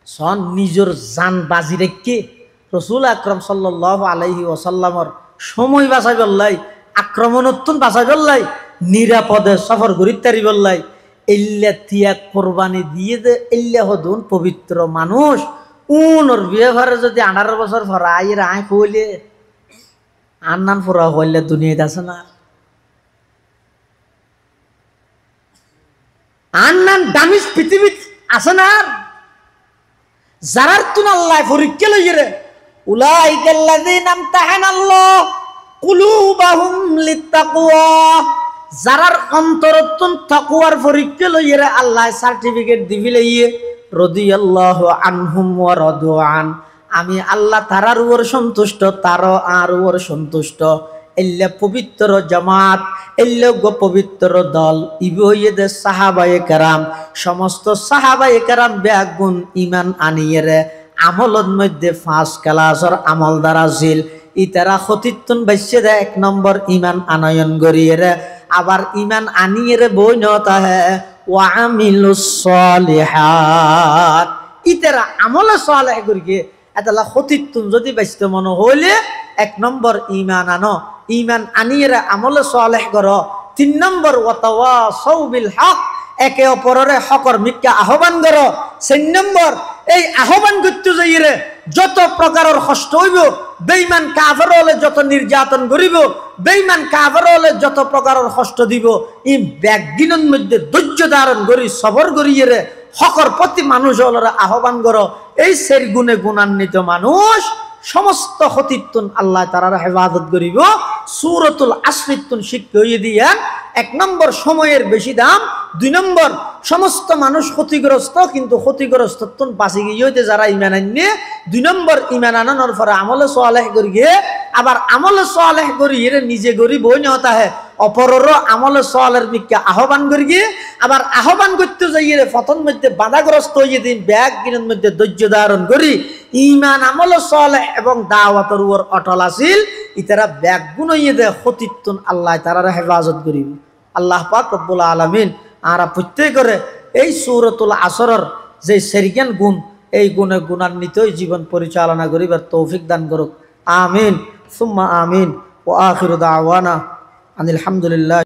সন নিজের জান বাজি রেখে রসুল আকরম সাল্লাল্লাহু আলাইহি ওয়াসাল্লামর সময় বাঁচাই বললাই আক্রমণোত্তন বাঁচাই বললাই নিরাপদে সফর ঘুরিতারি বললাই এল্লা তিয়াগ কোরবানি দিয়ে দে এল্লা হদুন পবিত্র মানুষ উনর বিয়েভারে যদি 18 বছর ভরা আইয়ের আয় কইলে আন্নান ফোরা হইলে দুনিয়াতে আছে না আন্নান দামিস পৃথিবীত আছে না যারার তুন আল্লাহ পরীক্ষা লইয়ে রে উলাইকাল্লাযীনা আমতাহানাল্লাহ কুলুবাহুম লিত্তাকওয়া যারার অন্তরতুন তাকওয়ার পরীক্ষা লইয়ে রে আল্লাহ সার্টিফিকেট দিবি লইয়ে রাদিয়াল্লাহু আনহুম ওয়া রাদু আন আমি আল্লাহ তারার উপর সন্তুষ্ট তারও আর উপর সন্তুষ্ট এল্লা পবিত্র জামাত এল্লা গো পবিত্র দল ইবি হইয়ে দে সাহাবায়ে কেরাম সমস্ত সাহাবায়ে কেরাম বেগুন ইমান আনিয়ে রে আমলের মধ্যে 5 ক্লাসের আমল দ্বারা ছিল ইতারা খতিতুন বাইসে দে 1 নম্বর ইমান আনয়ন করিয়ে রে আবার ইমান আনিয়ে রে বই নতা হে ওয়া আমিলুস সলিহাত ইতারা আমলে সালেহ করিয়ে এতলা খতিতুন যদি বাইসতে মন হইলে 1 নম্বর ইমান আনো ইমান আনিয়ে রে আমলে সালেহ করো 3 নম্বর ওয়াতাওয়াসাউ বিল হক একে অপরের হকর মিথ্যা আহ্বান করো 4 নম্বর এই আহ্বান করতে যাইরে যত প্রকারের কষ্ট হইব বেঈমান কাফের হলে যত নির্যাতন করিব বেঈমান কাফের হলে যত প্রকারের কষ্ট দিব এই ব্যাগদিনের মধ্যে ধৈর্য ধারণ করি সবর করিয়ে হকর প্রতি মানুষ হলরা আহ্বান করো এই সের গুণে গুণান্বিত মানুষ সমস্ত খতিতুন আল্লাহ তাআলার হেফাজত করিব সূরাতুল আসরিতুন শিক্ষা হইয়ে দিয়া 1 নম্বর সময়ের বেশি দাম 2 নম্বর সমস্ত মানুষ ক্ষতিগ্রস্ত কিন্তু ক্ষতিগ্রস্ততুন বাঁচি গিয়েতে যারা ঈমান আননে 2 নম্বর ঈমান আনানোর পরে আমলে সালেহ করিয়ে আবার আমলে সালেহ করিয়ে নিজে গরিব হই না হে অপরর আমলে সালের মিক্কা আহ্বান করিয়ে আবার আহ্বান করতে যাইয়ে পতন মধ্যে বাধাগ্রস্ত হইয়ে দিন ব্যাগ কিনের মধ্যে ধৈর্য ধারণ করি ঈমান আমলে সালেহ এবং দাওয়াতের উপর অটল আছিল ইতারা ব্যাগ গুণ হইয়ে দে খতিতুন আল্লাহ তাআলার হেফাজত করিব আল্লাহ পাক রব্বুল আলামিন আরা প্রত্যেকরে এই সূরাতুল আসরের যে সেরিকান গুণ এই গুণে গুণান্বিত জীবন পরিচালনা করিবার তৌফিক দান করুক আমিন সুম্মা আমিন ওয়া আখিরু দাওয়ানা আনিল হামদুলিল্লাহ।